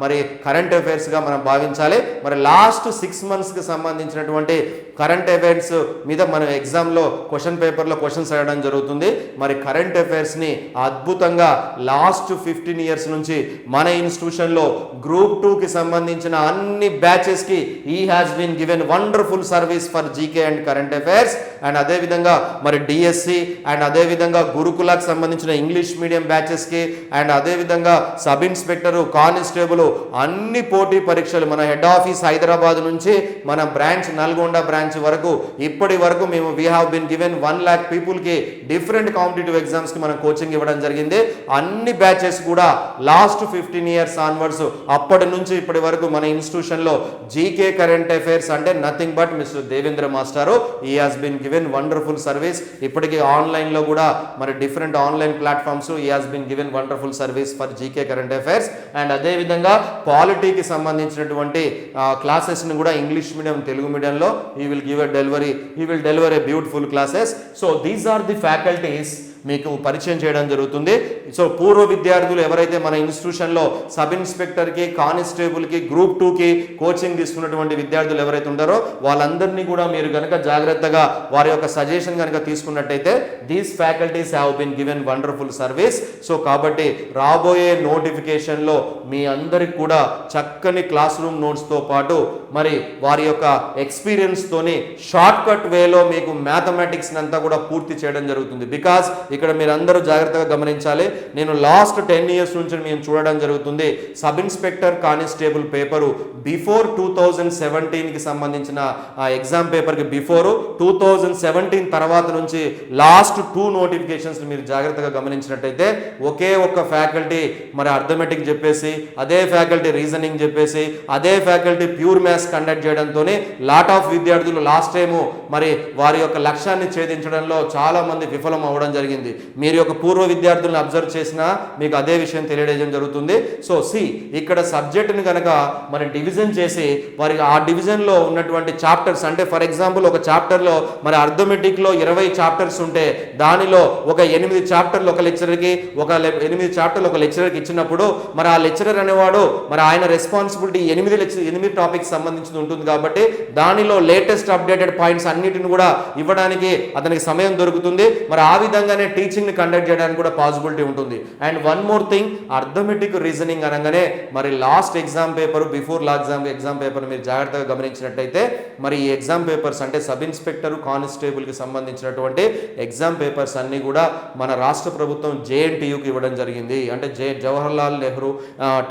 మరి కరెంట్ అఫైర్స్గా మనం భావించాలి. మరి లాస్ట్ 6 monthsకి సంబంధించినటువంటి కరెంట్ అఫైర్స్ మీద మనం ఎగ్జామ్లో క్వశ్చన్ పేపర్లో క్వశ్చన్స్ అడగడం జరుగుతుంది. మరి కరెంట్ అఫైర్స్ని అద్భుతంగా లాస్ట్ 15 years నుంచి మన ఇన్స్టిట్యూషన్లో గ్రూప్ 2కి సంబంధించిన అన్ని బ్యాచెస్కి he has been given wonderful service for GK and current affairs. And అదేవిధంగా మరి డిఎస్సి అండ్ అదేవిధంగా గురుకులకు సంబంధించిన ఇంగ్లీష్ మీడియం బ్యాచెస్కి అండ్ అదేవిధంగా సబ్ ఇన్స్పెక్టరు కానిస్టేబుల్ అన్ని పోటీ పరీక్షలు మన హెడ్ ఆఫీస్ హైదరాబాద్ నుంచి మన బ్రాంచ్ నల్గొండ బ్రాంచ్ వరకు ఇప్పటి వరకు మేము we have been given 1 lakh పీపుల్కి డిఫరెంట్ కాంపిటేటివ్ ఎగ్జామ్స్కి మనం కోచింగ్ ఇవ్వడం జరిగింది. అన్ని బ్యాచెస్ కూడా లాస్ట్ 15 years ఆన్వర్డ్స్ అప్పటి నుంచి ఇప్పటి వరకు మన ఇన్స్టిట్యూషన్లో జీకే కరెంట్ అఫైర్స్ అంటే నథింగ్ బట్ మిస్టర్ దేవేంద్ర మాస్టారు. He has been given wonderful service. ఇప్పటికీ ఆన్లైన్లో కూడా మరి different online platforms he has been given wonderful service for GK current affairs. And అదేవిధంగా పాలిటీకి సంబంధించినటువంటి క్లాసెస్ని కూడా ఇంగ్లీష్ మీడియం తెలుగు మీడియంలో he will deliver a beautiful classes. So these are the faculties మీకు పరిచయం చేయడం జరుగుతుంది. సో పూర్వ విద్యార్థులు ఎవరైతే మన ఇన్స్టిట్యూషన్లో సబ్ ఇన్స్పెక్టర్కి, కానిస్టేబుల్కి, గ్రూప్ 2కి కోచింగ్ తీసుకున్నటువంటి విద్యార్థులు ఎవరైతే ఉంటారో వాళ్ళందరినీ కూడా మీరు కనుక జాగ్రత్తగా వారి యొక్క సజెషన్ కనుక తీసుకున్నట్టయితే these faculties have been given wonderful service. So కాబట్టి రాబోయే నోటిఫికేషన్లో మీ అందరికి కూడా చక్కని క్లాస్ రూమ్ నోట్స్తో పాటు మరి వారి యొక్క ఎక్స్పీరియన్స్తోని షార్ట్ కట్ వేలో మీకు మ్యాథమెటిక్స్ అంతా కూడా పూర్తి చేయడం జరుగుతుంది. బికాస్ ఇక్కడ మీరు అందరూ జాగ్రత్తగా గమనించాలి. నేను లాస్ట్ 10 years నుంచి మేము చూడడం జరుగుతుంది. Sub inspector constable paper before 2017కి సంబంధించిన ఆ ఎగ్జామ్ పేపర్కి బిఫోరు, 2017 తర్వాత నుంచి లాస్ట్ 2 నోటిఫికేషన్స్ మీరు జాగ్రత్తగా గమనించినట్టయితే ఒకే ఒక్క ఫ్యాకల్టీ మరి అర్థమెటిక్ చెప్పేసి, అదే ఫ్యాకల్టీ రీజనింగ్ చెప్పేసి, అదే ఫ్యాకల్టీ ప్యూర్ మ్యాథ్స్ కండక్ట్ చేయడంతోనే లాట్ ఆఫ్ విద్యార్థులు లాస్ట్ టైము మరి వారి యొక్క లక్ష్యాన్ని ఛేదించడంలో చాలా మంది విఫలం అవ్వడం జరిగింది. మీరు యొక్క పూర్వ విద్యార్థులను అబ్జర్వ్ చేసినా మీకు అదే విషయం తెలియజేయడం జరుగుతుంది. సో ఇక్కడ సబ్జెక్టుని కనుక మనం డివిజన్ చేసి వారికి ఆ డివిజన్లో ఉన్నటువంటి చాప్టర్స్ అంటే ఫర్ ఎగ్జాంపుల్ ఒక చాప్టర్లో మరి అర్థమెటిక్లో 20 చాప్టర్స్ ఉంటే దానిలో ఒక 8 చాప్టర్లు ఒక లెక్చరర్కి, ఒక 8 చాప్టర్లు ఒక లెక్చరర్కి ఇచ్చినప్పుడు మరి ఆ లెక్చరర్ అనేవాడు మరి ఆయన రెస్పాన్సిబిలిటీ 8 టాపిక్స్ సంబంధించి ఉంటుంది. కాబట్టి దానిలో లేటెస్ట్ అప్డేటెడ్ పాయింట్స్ అన్నిటిని కూడా ఇవ్వడానికి అతనికి సమయం దొరుకుతుంది. మరి ఆ విధంగానే టీచింగ్ ని కండక్ట్ చేయడానికి కూడా పాసిబిలిటీ ఉంటుంది. And one more thing, arithmetic reasoning అనగానే మరి last exam paper before exam paper మీరు జాగ్రత్తగా గమనించినట్టయితే మరి ఈ ఎగ్జామ్ పేపర్స్ అంటే సబ్ ఇన్స్పెక్టర్ కానిస్టేబుల్కి సంబంధించినటువంటి ఎగ్జామ్ పేపర్స్ అన్నీ కూడా మన రాష్ట్ర ప్రభుత్వం JNTUకి ఇవ్వడం జరిగింది. అంటే Jawaharlal Nehru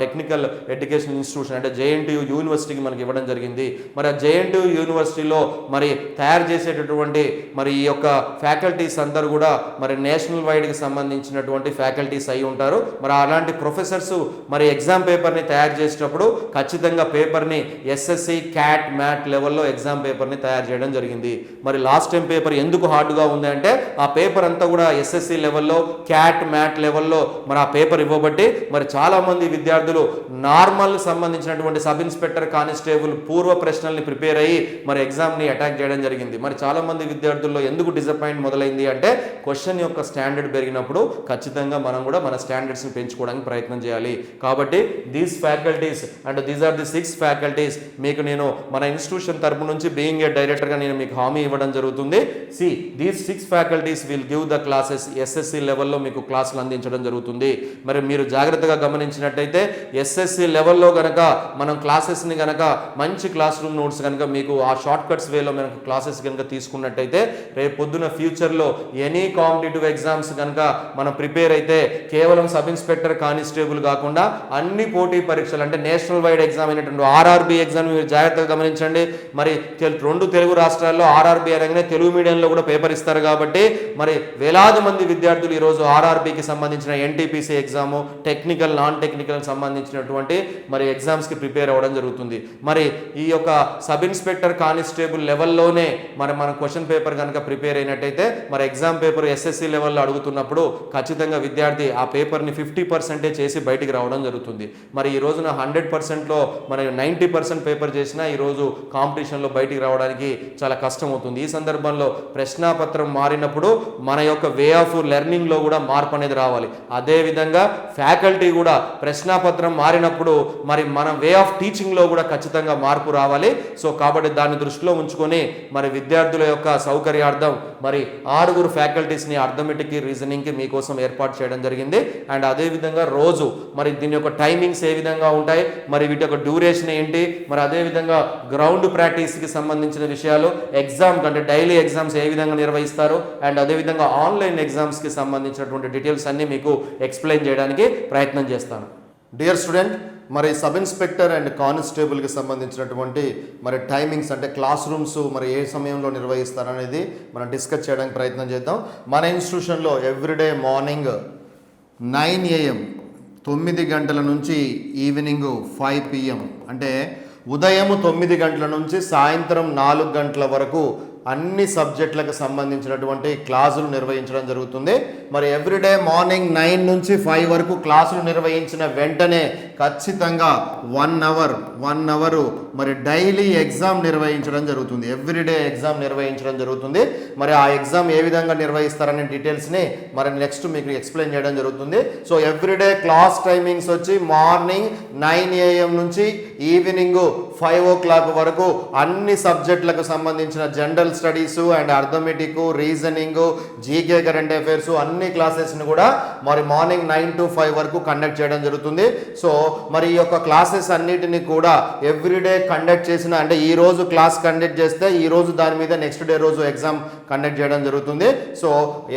technical education institution అంటే JNTU యూనివర్సిటీకి మనకి ఇవ్వడం జరిగింది. మరి ఆ JNTU యూనివర్సిటీలో మరి తయారు చేసేటటువంటి మరి ఈ యొక్క ఫ్యాకల్టీస్ అందరూ కూడా మరి నేషనల్ వైడ్కి సంబంధించినటువంటి ఫ్యాకల్టీస్ అయి ఉంటారు. మరి అలాంటి ప్రొఫెసర్స్ మరి ఎగ్జామ్ పేపర్ని తయారు చేసేటప్పుడు ఖచ్చితంగా పేపర్ని SSC CAT MAT లెవెల్లో ఎగ్జామ్ పేపర్ని తయారు చేయడం జరిగింది. మరి లాస్ట్ టైం పేపర్ ఎందుకు హార్డ్గా ఉంది అంటే ఆ పేపర్ అంతా కూడా SSC లెవెల్లో CAT MAT లెవెల్లో మరి ఆ పేపర్ ఇవ్వబట్టి మరి చాలామంది విద్యార్థులు నార్మల్ సంబంధించినటువంటి సబ్ ఇన్స్పెక్టర్ కానిస్టేబుల్ పూర్వ ప్రశ్నల్ని ప్రిపేర్ అయ్యి మరి ఎగ్జామ్ని అటాక్ చేయడం జరిగింది. మరి చాలామంది విద్యార్థుల్లో ఎందుకు డిసప్పాయింట్ మొదలైంది అంటే క్వశ్చన్ యొక్క స్టాండర్డ్ పెరిగినప్పుడు ఖచ్చితంగా మనం కూడా మన స్టాండర్డ్స్ని పెంచుకోవడానికి ప్రయత్నం చేయాలి. కాబట్టి these faculties and these are the 6 faculties మీకు నేను మన ఇన్స్టిట్యూషన్ తరపు నుంచి బీయింగ్ ఏ డైరెక్టర్గా నేను మీకు హామీ ఇవ్వడం జరుగుతుంది. These 6 faculties will give the classes. SSC లెవెల్లో మీకు క్లాసులు అందించడం జరుగుతుంది. మరి మీరు జాగ్రత్తగా గమనించినట్టయితే SSC లెవెల్లో కనుక మనం క్లాసెస్ని కనుక మంచి క్లాస్ రూమ్ నోట్స్ కనుక మీకు ఆ షార్ట్ కట్స్ వేలో మనకు క్లాసెస్ కనుక తీసుకున్నట్టయితే రేపు పొద్దున ఫ్యూచర్లో ఎనీ కాంపిటేటివ్ ఎగ్జామ్స్ కనుక మనం ప్రిపేర్ అయితే కేవలం సబ్ ఇన్స్పెక్టర్ కానిస్టేబుల్ కాకుండా అన్ని పోటీ పరీక్షలు అంటే నేషనల్ వైడ్ ఎగ్జామ్ అయినటువంటి RRB ఎగ్జామ్ మీరు జాగ్రత్తగా గమనించండి. మరి 2 తెలుగు రాష్ట్రాల్లో RRB అనగానే తెలుగు మీడియంలో కూడా పేపర్ ఇస్తారు. కాబట్టి మరి వేలాది మంది విద్యార్థులు ఈరోజు RRBకి సంబంధించిన NTPC exam technical non technical సంబంధించినటువంటి మరి ఎగ్జామ్స్కి ప్రిపేర్ అవ్వడం జరుగుతుంది. మరి ఈ యొక్క సబ్ ఇన్స్పెక్టర్ కానిస్టేబుల్ లెవెల్లోనే మరి మన క్వశ్చన్ పేపర్ కనుక ప్రిపేర్ అయినట్టయితే మరి ఎగ్జామ్ పేపర్ SSC లెవెల్లో అడుగుతున్నప్పుడు ఖచ్చితంగా విద్యార్థి ఆ పేపర్ని 50% చేసి బయటికి రావడం జరుగుతుంది. మరి ఈ రోజున 100%లో మరి 90% పేపర్ చేసినా ఈరోజు కాంపిటీషన్లో బయటికి రావడానికి చాలా కష్టం అవుతుంది. ఈ సందర్భంలో ప్రశ్నాపత్రం మారినప్పుడు మన యొక్క వే ఆఫ్ లెర్నింగ్లో కూడా మార్పు అనేది రావాలి. అదేవిధంగా ఫ్యాకల్టీ కూడా ప్రశ్నాపత్రం మారినప్పుడు మరి మన వే ఆఫ్ టీచింగ్లో కూడా ఖచ్చితంగా మార్పు రావాలి. సో కాబట్టి దాన్ని దృష్టిలో ఉంచుకొని మరి విద్యార్థుల యొక్క సౌకర్యార్థం మరి 6 ఫ్యాకల్టీస్ని అర్థమెటిక్ రీజనింగ్కి మీకోసం ఏర్పాటు చేయడం జరిగింది. అండ్ అదేవిధంగా రోజు మరి దీని యొక్క టైమింగ్స్ ఏ విధంగా ఉంటాయి, మరి వీటి యొక్క డ్యూరేషన్ ఏంటి, మరి అదేవిధంగా గ్రౌండ్ ప్రాక్టీస్కి సంబంధించిన విషయాలు, ఎగ్జామ్ అంటే డైలీ ఎగ్జామ్స్ ఏ విధంగా నిర్వహిస్తారు, అండ్ అదేవిధంగా ఆన్లైన్ ఎగ్జామ్స్కి సంబంధించినటువంటి డీటెయిల్స్ అన్నీ మీకు ఎక్స్ప్లెయిన్ చేయడానికి ప్రయత్నం చేస్తాను. డియర్ స్టూడెంట్, మరి సబ్ ఇన్స్పెక్టర్ అండ్ కానిస్టేబుల్కి సంబంధించినటువంటి మరి టైమింగ్స్ అంటే క్లాస్ రూమ్స్ మరి ఏ సమయంలో నిర్వహిస్తారనేది మనం డిస్కస్ చేయడానికి ప్రయత్నం చేద్దాం. మన ఇన్స్టిట్యూషన్లో ఎవ్రీడే మార్నింగ్ 9 AM 9 గంటల నుంచి ఈవినింగ్ 5 PM అంటే ఉదయం 9 గంటల నుంచి సాయంత్రం 4 గంటల వరకు అన్ని సబ్జెక్టులకు సంబంధించినటువంటి క్లాసులు నిర్వహించడం జరుగుతుంది. మరి ఎవ్రీడే మార్నింగ్ 9 నుంచి 5 వరకు క్లాసులు నిర్వహించిన వెంటనే ఖచ్చితంగా 1 అవర్ మరి డైలీ ఎగ్జామ్ నిర్వహించడం జరుగుతుంది. ఎవ్రీడే ఎగ్జామ్ నిర్వహించడం జరుగుతుంది. మరి ఆ ఎగ్జామ్ ఏ విధంగా నిర్వహిస్తారనే డీటెయిల్స్ని మరి నెక్స్ట్ మీకు ఎక్స్ప్లెయిన్ చేయడం జరుగుతుంది. సో ఎవ్రీడే క్లాస్ టైమింగ్స్ వచ్చి మార్నింగ్ 9 AM నుంచి ఈవినింగ్ 5 o'clock వరకు అన్ని సబ్జెక్టులకు సంబంధించిన general studies and arithmetic, reasoning, GK, current affairs అన్ని క్లాసెస్ని కూడా మరి మార్నింగ్ 9 to 5 వరకు కండక్ట్ చేయడం జరుగుతుంది. సో మరి ఈ యొక్క క్లాసెస్ అన్నిటిని కూడా ఎవ్రీడే కండక్ట్ చేసిన అంటే ఈ రోజు క్లాస్ కండక్ట్ చేస్తే ఈ రోజు దాని మీద నెక్స్ట్ డే రోజు ఎగ్జామ్ కండక్ట్ చేయడం జరుగుతుంది. సో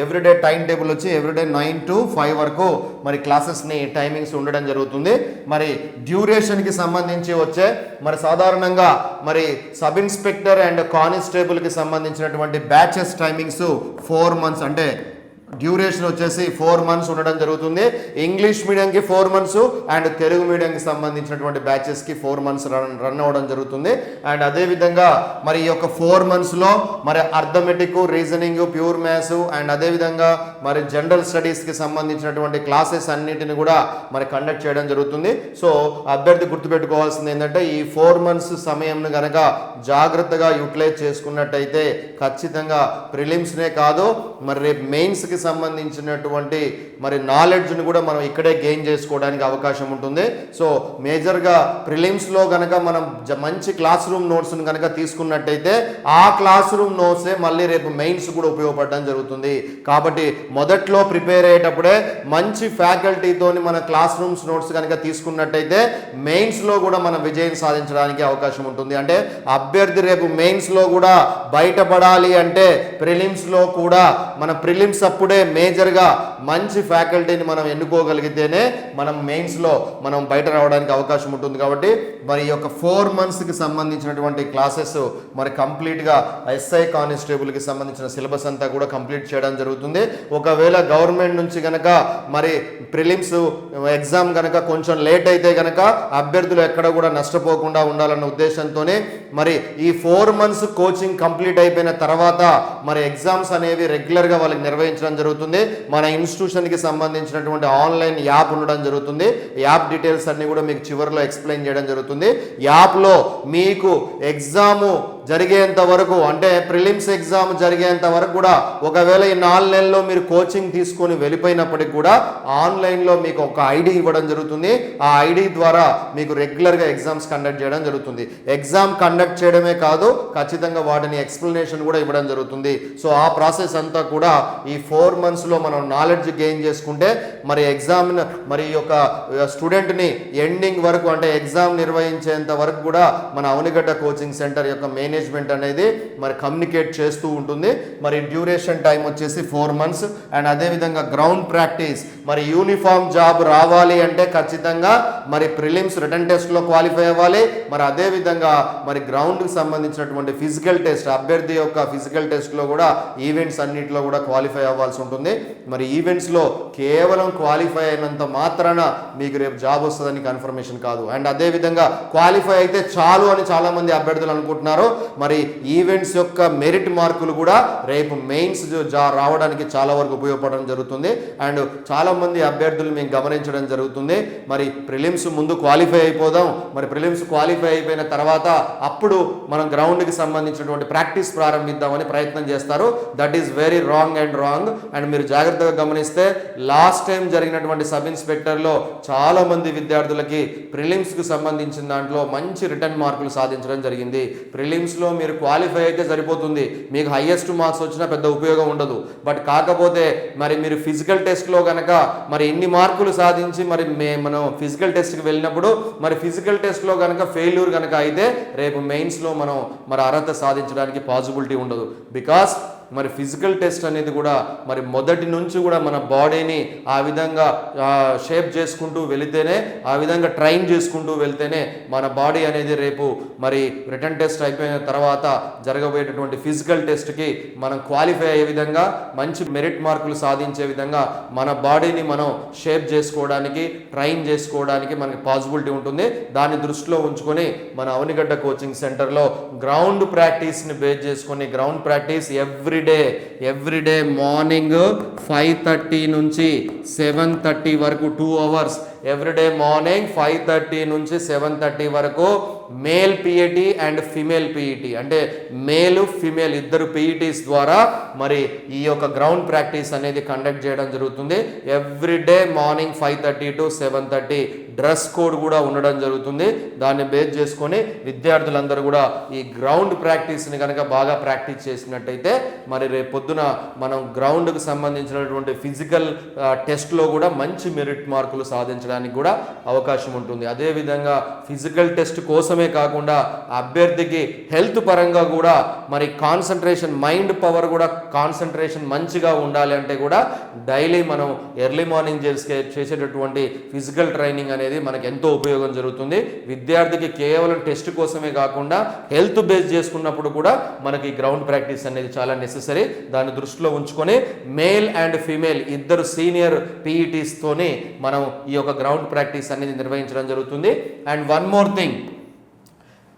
ఎవ్రీడే టైం టేబుల్ వచ్చి ఎవ్రీడే 9 to 5 వరకు మరి క్లాసెస్ని టైమింగ్స్ ఉండడం జరుగుతుంది. మరి డ్యూరేషన్కి సంబంధించి వచ్చే మరి సాధారణంగా మరి సబ్ ఇన్స్పెక్టర్ అండ్ కానిస్టేబుల్కి సంబంధించినటువంటి బ్యాచెస్ టైమింగ్స్ 4 months అంటే డ్యూరేషన్ వచ్చేసి 4 months ఉండడం జరుగుతుంది. ఇంగ్లీష్ మీడియంకి 4 months అండ్ తెలుగు మీడియంకి సంబంధించినటువంటి బ్యాచెస్కి 4 months రన్ అవ్వడం జరుగుతుంది. అండ్ అదేవిధంగా మరి ఈ యొక్క 4 monthsలో మరి arithmetic, reasoning, pure maths and అదేవిధంగా మరి జనరల్ స్టడీస్కి సంబంధించినటువంటి క్లాసెస్ అన్నిటిని కూడా మరి కండక్ట్ చేయడం జరుగుతుంది. సో అభ్యర్థి గుర్తుపెట్టుకోవాల్సింది ఏంటంటే ఈ 4 months సమయంను కనుక జాగ్రత్తగా యూటిలైజ్ చేసుకున్నట్టయితే ఖచ్చితంగా ప్రిలిమ్స్నే కాదు మరి రేపు మెయిన్స్కి సంబంధించినటువంటి మరి నాలెడ్జ్ని కూడా మనం ఇక్కడే గెయిన్ చేసుకోవడానికి అవకాశం ఉంటుంది. సో మేజర్గా ప్రిలిమ్స్లో కనుక మనం మంచి క్లాస్ రూమ్ నోట్స్ని కనుక తీసుకున్నట్టయితే ఆ క్లాస్ రూమ్ నోట్సే మళ్ళీ రేపు మెయిన్స్ కూడా ఉపయోగపడడం జరుగుతుంది. కాబట్టి మొదట్లో ప్రిపేర్ అయ్యేటప్పుడే మంచి ఫ్యాకల్టీతోని మన క్లాస్ రూమ్స్ నోట్స్ కనుక తీసుకున్నట్టయితే మెయిన్స్లో కూడా మనం విజయం సాధించడానికి అవకాశం ఉంటుంది. అంటే అభ్యర్థి రేపు మెయిన్స్లో కూడా బయటపడాలి అంటే ప్రిలిమ్స్లో కూడా మన ప్రిలిమ్స్ అప్పుడే మేజర్గా మంచి ఫ్యాకల్టీని మనం ఎన్నుకోగలిగితేనే మనం మెయిన్స్లో మనం బయట రావడానికి అవకాశం ఉంటుంది. కాబట్టి మరి ఈ యొక్క 4 monthsకి సంబంధించినటువంటి క్లాసెస్ మరి కంప్లీట్గా ఎస్ఐ కానిస్టేబుల్కి సంబంధించిన సిలబస్ అంతా కూడా కంప్లీట్ చేయడం జరుగుతుంది. ఒకవేళ గవర్నమెంట్ నుంచి కనుక మరి ప్రిలిమ్స్ ఎగ్జామ్ కనుక కొంచెం లేట్ అయితే కనుక అభ్యర్థులు ఎక్కడ కూడా నష్టపోకుండా ఉండాలన్న ఉద్దేశంతోనే మరి ఈ 4 months కోచింగ్ కంప్లీట్ అయిపోయిన తర్వాత మరి ఎగ్జామ్స్ అనేవి రెగ్యులర్గా వాళ్ళకి నిర్వహించడం జరుగుతుంది. మన ఇన్స్టిట్యూషన్కి సంబంధించినటువంటి ఆన్లైన్ యాప్ ఉండడం జరుగుతుంది. యాప్ డీటెయిల్స్ అన్ని కూడా మీకు చివరిలో ఎక్స్ప్లెయిన్ చేయడం జరుగుతుంది. యాప్లో మీకు ఎగ్జాము జరిగేంత వరకు అంటే ప్రిలిమ్స్ ఎగ్జామ్ జరిగేంత వరకు కూడా ఒకవేళ ఈ 4 నెలల్లో మీరు కోచింగ్ తీసుకొని వెళ్ళిపోయినప్పటికి కూడా ఆన్లైన్లో మీకు ఒక ఐడి ఇవ్వడం జరుగుతుంది. ఆ ఐడి ద్వారా మీకు రెగ్యులర్గా ఎగ్జామ్స్ కండక్ట్ చేయడం జరుగుతుంది. ఎగ్జామ్ కండక్ట్ చేయడమే కాదు ఖచ్చితంగా వాటిని ఎక్స్ప్లెనేషన్ కూడా ఇవ్వడం జరుగుతుంది. సో ఆ ప్రాసెస్ అంతా కూడా ఈ 4 monthsలో మనం నాలెడ్జ్ గెయిన్ చేసుకుంటే మరి ఎగ్జామ్ మరి ఈ యొక్క స్టూడెంట్ని ఎండింగ్ వరకు అంటే ఎగ్జామ్ నిర్వహించేంత వరకు కూడా మన అవనిగడ్డ కోచింగ్ సెంటర్ యొక్క మేనేజ్మెంట్ అనేది మరి కమ్యూనికేట్ చేస్తూ ఉంటుంది. మరి డ్యూరేషన్ టైం వచ్చేసి 4 months అండ్ అదేవిధంగా గ్రౌండ్ ప్రాక్టీస్ మరి యూనిఫామ్ జాబ్ రావాలి అంటే ఖచ్చితంగా మరి ప్రిలిమ్స్ రిటర్న్ టెస్ట్లో క్వాలిఫై అవ్వాలి. మరి అదేవిధంగా మరి గ్రౌండ్కి సంబంధించినటువంటి ఫిజికల్ టెస్ట్ అభ్యర్థి యొక్క ఫిజికల్ టెస్ట్లో కూడా ఈవెంట్స్ అన్నింటిలో కూడా క్వాలిఫై అవ్వాల్సి ఉంటుంది. మరి ఈవెంట్స్లో కేవలం క్వాలిఫై అయినంత మాత్రాన మీకు రేపు జాబ్ వస్తుందని కన్ఫర్మేషన్ కాదు. అండ్ అదేవిధంగా క్వాలిఫై అయితే చాలు అని చాలామంది అభ్యర్థులు అనుకుంటున్నారు. మరి ఈవెంట్స్ యొక్క మెరిట్ మార్కులు కూడా రేపు మెయిన్స్ రావడానికి చాలా వరకు ఉపయోగపడడం జరుగుతుంది. అండ్ చాలామంది అభ్యర్థులు మేము గమనించడం జరుగుతుంది మరి ప్రిలిమ్స్ ముందు క్వాలిఫై అయిపోదాం మరి ప్రిలిమ్స్ క్వాలిఫై అయిపోయిన తర్వాత అప్పుడు మనం గ్రౌండ్కి సంబంధించినటువంటి ప్రాక్టీస్ ప్రారంభిద్దామని ప్రయత్నం చేస్తారు. That is very wrong and మీరు జాగ్రత్తగా గమనిస్తే లాస్ట్ టైం జరిగినటువంటి సబ్ ఇన్స్పెక్టర్లో చాలా మంది విద్యార్థులకి ప్రిలిమ్స్కి సంబంధించిన దాంట్లో మంచి రిటర్న్ మార్కులు సాధించడం జరిగింది. ప్రిలిమ్స్లో మీరు క్వాలిఫై అయితే సరిపోతుంది, మీకు హైయెస్ట్ మార్క్స్ వచ్చినా పెద్ద ఉపయోగం ఉండదు. బట్ కాకపోతే మరి మీరు ఫిజికల్ టెస్ట్లో కనుక మరి ఇన్ని మార్కులు సాధించి మరి మనం ఫిజికల్ టెస్ట్కి వెళ్ళినప్పుడు మరి ఫిజికల్ టెస్ట్లో కనుక ఫెయిల్యూర్ కనుక అయితే రేపు మెయిన్స్లో మనం మరి అర్హత సాధించడానికి పాసిబిలిటీ ఉండదు. బికాస్ మరి ఫిజికల్ టెస్ట్ అనేది కూడా మరి మొదటి నుంచి కూడా మన బాడీని ఆ విధంగా షేప్ చేసుకుంటూ వెళితేనే, ఆ విధంగా ట్రైన్ చేసుకుంటూ వెళ్తేనే మన బాడీ అనేది రేపు మరి రిటర్న్ టెస్ట్ అయిపోయిన తర్వాత జరగబోయేటటువంటి ఫిజికల్ టెస్ట్కి మనం క్వాలిఫై అయ్యే విధంగా, మంచి మెరిట్ మార్కులు సాధించే విధంగా మన బాడీని మనం షేప్ చేసుకోవడానికి, ట్రైన్ చేసుకోవడానికి మనకి పాసిబిలిటీ ఉంటుంది. దాన్ని దృష్టిలో ఉంచుకొని మన అవనిగడ్డ కోచింగ్ సెంటర్లో గ్రౌండ్ ప్రాక్టీస్ని బేస్ చేసుకొని, గ్రౌండ్ ప్రాక్టీస్ ఎవ్రీడే మార్నింగ్ 5:30 నుంచి 7:30 వరకు 2 అవర్స్, ఎవ్రీడే మార్నింగ్ 5:30 నుంచి 7:30 వరకు male PET and female PET, అంటే మేల్ ఫిమేల్ ఇద్దరు పిఈటీస్ ద్వారా మరి ఈ యొక్క గ్రౌండ్ ప్రాక్టీస్ అనేది కండక్ట్ చేయడం జరుగుతుంది. Everyday morning 5:30 to 7:30 dress code కూడా ఉండడం జరుగుతుంది. దాన్ని బేస్ చేసుకొని విద్యార్థులందరూ కూడా ఈ గ్రౌండ్ ప్రాక్టీస్ని కనుక బాగా ప్రాక్టీస్ చేసినట్టయితే మరి రేపు పొద్దున మనం గ్రౌండ్కి సంబంధించినటువంటి ఫిజికల్ టెస్ట్లో కూడా మంచి మెరిట్ మార్కులు సాధించడానికి కూడా అవకాశం ఉంటుంది. అదేవిధంగా ఫిజికల్ టెస్ట్ కోసమే కాకుండా అభ్యర్థికి హెల్త్ పరంగా కూడా మరి కాన్సన్ట్రేషన్, మైండ్ పవర్ కూడా కాన్సన్ట్రేషన్ మంచిగా ఉండాలి అంటే కూడా డైలీ మనం ఎర్లీ మార్నింగ్ చేసేటటువంటి ఫిజికల్ ట్రైనింగ్ అనేది మనకి ఎంతో ఉపయోగం జరుగుతుంది. విద్యార్థికి కేవలం టెస్ట్ కోసమే కాకుండా హెల్త్ బేస్ చేసుకున్నప్పుడు కూడా మనకి గ్రౌండ్ ప్రాక్టీస్ అనేది చాలా నెసెసరీ. దాన్ని దృష్టిలో ఉంచుకొని మేల్ అండ్ ఫీమేల్ ఇద్దరు సీనియర్ పీఈటీస్ తోని మనం ఈ యొక్క గ్రౌండ్ ప్రాక్టీస్ అనేది నిర్వహించడం జరుగుతుంది. అండ్ వన్ మోర్ థింగ్,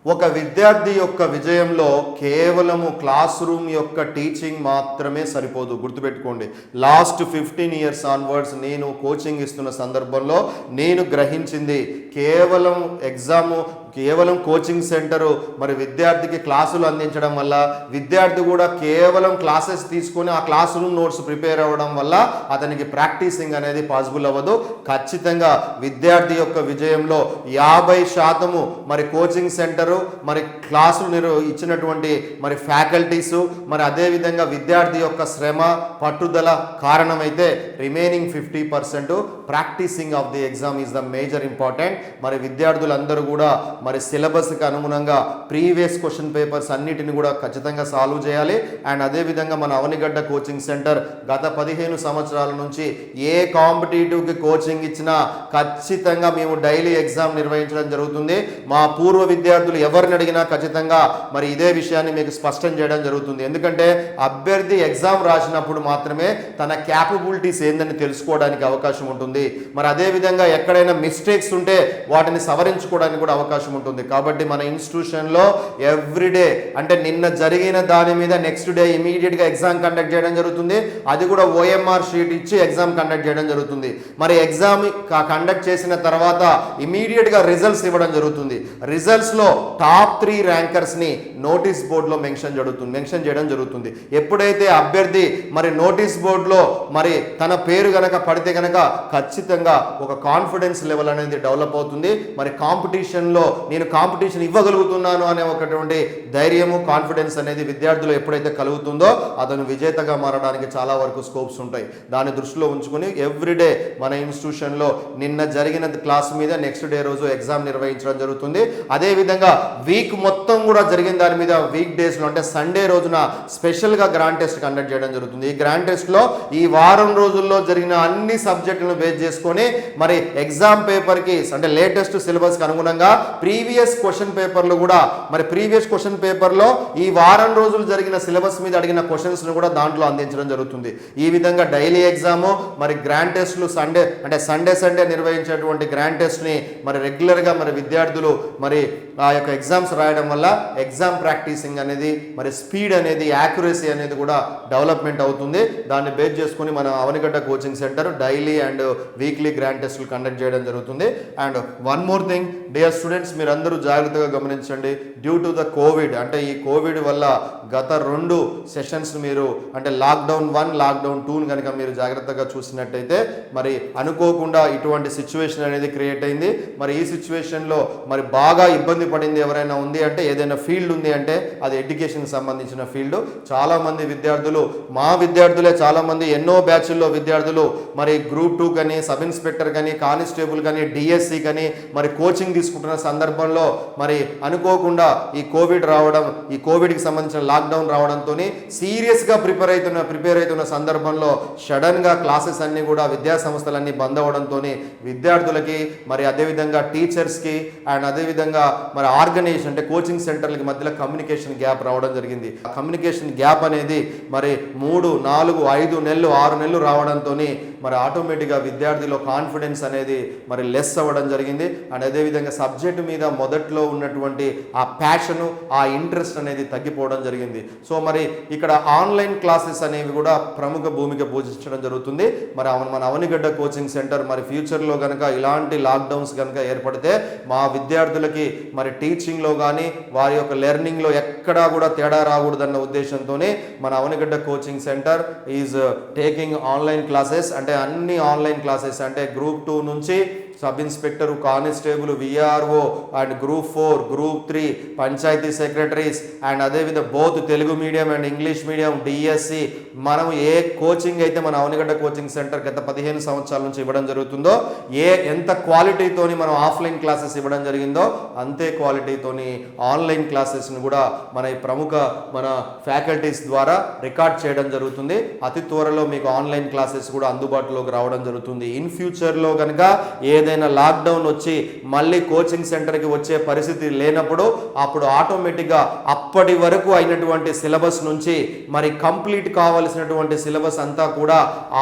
ఒక విద్యార్థి యొక్క విజయంలో కేవలము క్లాస్ రూమ్ యొక్క టీచింగ్ మాత్రమే సరిపోదు. గుర్తుపెట్టుకోండి, లాస్ట్ 15 years ఆన్వర్డ్స్ నేను కోచింగ్ ఇస్తున్న సందర్భంలో నేను గ్రహించింది కేవలం కోచింగ్ సెంటరు మరి విద్యార్థికి క్లాసులు అందించడం వల్ల, విద్యార్థి కూడా కేవలం క్లాసెస్ తీసుకొని ఆ క్లాస్ రూమ్ నోట్స్ ప్రిపేర్ అవ్వడం వల్ల అతనికి ప్రాక్టీసింగ్ అనేది పాసిబుల్ అవ్వదు. ఖచ్చితంగా విద్యార్థి యొక్క విజయంలో 50% మరి కోచింగ్ సెంటరు, మరి క్లాసులు ఇచ్చినటువంటి మరి ఫ్యాకల్టీసు, మరి అదేవిధంగా విద్యార్థి యొక్క శ్రమ, పట్టుదల కారణమైతే remaining 50% practising of the exam is the major important. మరి విద్యార్థులందరూ కూడా మరి సిలబస్కి అనుగుణంగా ప్రీవియస్ క్వశ్చన్ పేపర్స్ అన్నిటిని కూడా ఖచ్చితంగా సాల్వ్ చేయాలి. అండ్ అదేవిధంగా మన అవనిగడ్డ కోచింగ్ సెంటర్ గత 15 సంవత్సరాల నుంచి ఏ కాంపిటేటివ్కి కోచింగ్ ఇచ్చినా ఖచ్చితంగా మేము డైలీ ఎగ్జామ్ నిర్వహించడం జరుగుతుంది. మా పూర్వ విద్యార్థులు ఎవరిని అడిగినా ఖచ్చితంగా మరి ఇదే విషయాన్ని మీకు స్పష్టం చేయడం జరుగుతుంది. ఎందుకంటే అభ్యర్థి ఎగ్జామ్ రాసినప్పుడు మాత్రమే తన క్యాపబిలిటీస్ ఏందని తెలుసుకోవడానికి అవకాశం ఉంటుంది. మరి అదేవిధంగా ఎక్కడైనా మిస్టేక్స్ ఉంటే వాటిని సవరించుకోవడానికి కూడా అవకాశం ఉంటుంది. కాబట్టి మన ఇన్స్టిట్యూషన్లో ఎవ్రీడే, అంటే నిన్న జరిగిన దాని మీద నెక్స్ట్ డే ఇమీడియట్గా ఎగ్జామ్ కండక్ట్ చేయడం జరుగుతుంది. అది కూడా OMR షీట్ ఇచ్చి ఎగ్జామ్ కండక్ట్ చేయడం జరుగుతుంది. మరి ఎగ్జామ్ కండక్ట్ చేసిన తర్వాత ఇమీడియట్గా రిజల్ట్స్ ఇవ్వడం జరుగుతుంది. రిజల్ట్స్లో టాప్ 3 ర్యాంకర్స్ని నోటీస్ బోర్డులో మెన్షన్ చేయడం జరుగుతుంది. ఎప్పుడైతే అభ్యర్థి మరి నోటీస్ బోర్డులో మరి తన పేరు గనక పడితే గనక ఖచ్చితంగా ఒక కాన్ఫిడెన్స్ లెవెల్ అనేది డెవలప్ అవుతుంది. మరి కాంపిటీషన్లో నేను కాంపిటీషన్ ఇవ్వగలుగుతున్నాను అనే ఒకటువంటి ధైర్యము, కాన్ఫిడెన్స్ అనేది విద్యార్థులు ఎప్పుడైతే కలుగుతుందో అతను విజేతగా మారడానికి చాలా వరకు స్కోప్స్ ఉంటాయి. దాన్ని దృష్టిలో ఉంచుకొని ఎవ్రీడే మన ఇన్స్టిట్యూషన్లో నిన్న జరిగిన క్లాస్ మీద నెక్స్ట్ డే రోజు ఎగ్జామ్ నిర్వహించడం జరుగుతుంది. అదేవిధంగా వీక్ మొత్తం కూడా జరిగిన దాని మీద వీక్ డేస్లో, అంటే సండే రోజున స్పెషల్గా గ్రాండ్ టెస్ట్ కండక్ట్ చేయడం జరుగుతుంది. ఈ గ్రాండ్ టెస్ట్లో ఈ వారం రోజుల్లో జరిగిన అన్ని సబ్జెక్టులను బేస్ చేసుకొని మరి ఎగ్జామ్ పేపర్కి, అంటే లేటెస్ట్ సిలబస్కి అనుగుణంగా ప్రీవియస్ క్వశ్చన్ పేపర్లు కూడా, మరి ప్రీవియస్ క్వశ్చన్ పేపర్లో ఈ వారం రోజులు జరిగిన సిలబస్ మీద అడిగిన క్వశ్చన్స్ను కూడా దాంట్లో అందించడం జరుగుతుంది. ఈ విధంగా డైలీ ఎగ్జాము, మరి గ్రాండ్ టెస్ట్లు సండే నిర్వహించేటువంటి గ్రాండ్ టెస్ట్ని మరి రెగ్యులర్గా మరి విద్యార్థులు మరి ఆ యొక్క ఎగ్జామ్స్ రాయడం వల్ల ఎగ్జామ్ ప్రాక్టీసింగ్ అనేది, మరి స్పీడ్ అనేది, యాక్యురసీ అనేది కూడా డెవలప్మెంట్ అవుతుంది. దాన్ని బేస్ చేసుకుని మన Avanigadda coaching centre daily and weekly grand టెస్టులు కండక్ట్ చేయడం జరుగుతుంది. And one more thing dear students, మీరందరూ జాగ్రత్తగా గమనించండి. డ్యూ టు ద కోవిడ్, అంటే ఈ కోవిడ్ వల్ల గత 2 సెషన్స్ మీరు, అంటే లాక్డౌన్ 1, లాక్డౌన్ 2 కనుక మీరు జాగ్రత్తగా చూసినట్టయితే మరి అనుకోకుండా ఇటువంటి సిచ్యువేషన్ అనేది క్రియేట్ అయింది. మరి ఈ సిచ్యువేషన్లో మరి బాగా ఇబ్బంది పడింది ఎవరైనా ఉంది అంటే, ఏదైనా ఫీల్డ్ ఉంది అంటే అది ఎడ్యుకేషన్కి సంబంధించిన ఫీల్డ్. చాలామంది విద్యార్థులు, మా విద్యార్థులే చాలామంది, ఎన్నో బ్యాచ్ల్లో విద్యార్థులు మరి గ్రూప్ 2 కానీ, సబ్ ఇన్స్పెక్టర్ కానీ, కానిస్టేబుల్ కానీ, డిఎస్సి కానీ మరి కోచింగ్ తీసుకుంటున్న సందర్భం సందర్భంలో మరి అనుకోకుండా ఈ కోవిడ్ రావడం, ఈ కోవిడ్కి సంబంధించిన లాక్డౌన్ రావడంతో సీరియస్గా ప్రిపేర్ అవుతున్న సందర్భంలో సడన్గా క్లాసెస్ అన్నీ కూడా విద్యా సంస్థలన్నీ బంద్ అవ్వడంతో విద్యార్థులకి మరి అదేవిధంగా టీచర్స్కి అండ్ అదేవిధంగా మరి ఆర్గనైజేషన్ అంటే కోచింగ్ సెంటర్లకి మధ్యలో కమ్యూనికేషన్ గ్యాప్ రావడం జరిగింది. ఆ కమ్యూనికేషన్ గ్యాప్ అనేది మరి 3, 4, 5 నెలలు 6 నెలలు రావడంతో మరి ఆటోమేటిక్గా విద్యార్థిలో కాన్ఫిడెన్స్ అనేది మరి లెస్ అవ్వడం జరిగింది. అండ్ అదేవిధంగా సబ్జెక్టు మీద మొదట్లో ఉన్నటువంటి ఆ ప్యాషను, ఆ ఇంట్రెస్ట్ అనేది తగ్గిపోవడం జరిగింది. సో మరి ఇక్కడ ఆన్లైన్ క్లాసెస్ అనేవి కూడా ప్రముఖ భూమిక పోషించడం జరుగుతుంది. మరి మన అవనిగడ్డ కోచింగ్ సెంటర్ మరి ఫ్యూచర్లో కనుక ఇలాంటి లాక్డౌన్స్ కనుక ఏర్పడితే మా విద్యార్థులకి మరి టీచింగ్లో కానీ వారి యొక్క లెర్నింగ్లో ఎక్కడా కూడా తేడా రాకూడదన్న ఉద్దేశంతోనే మన Avanigadda coaching centre is taking online classes. అంటే అన్ని ఆన్లైన్ క్లాసెస్ అంటే గ్రూప్ 2 నుంచి sub inspector, constable, VRO and group 4, group 3, panchayat secretaries and అదేవిధంగా both Telugu medium and English medium, DSC, మనం ఏ కోచింగ్ అయితే మన అవనిగడ్డ కోచింగ్ సెంటర్ గత 15 సంవత్సరాల నుంచి ఇవ్వడం జరుగుతుందో, ఎంత క్వాలిటీతోని మనం ఆఫ్లైన్ క్లాసెస్ ఇవ్వడం జరిగిందో అంతే క్వాలిటీతోని ఆన్లైన్ క్లాసెస్ని కూడా మన ప్రముఖ మన ఫ్యాకల్టీస్ ద్వారా రికార్డ్ చేయడం జరుగుతుంది. అతి త్వరలో మీకు ఆన్లైన్ క్లాసెస్ కూడా అందుబాటులోకి రావడం జరుగుతుంది. ఇన్ ఫ్యూచర్లో కనుక ఏదైనా లాక్డౌన్ వచ్చి మళ్ళీ కోచింగ్ సెంటర్కి వచ్చే పరిస్థితి లేనప్పుడు అప్పుడు ఆటోమేటిక్గా అప్పటి వరకు అయినటువంటి సిలబస్ నుంచి మరి కంప్లీట్ కావాల్సినటువంటి సిలబస్ అంతా కూడా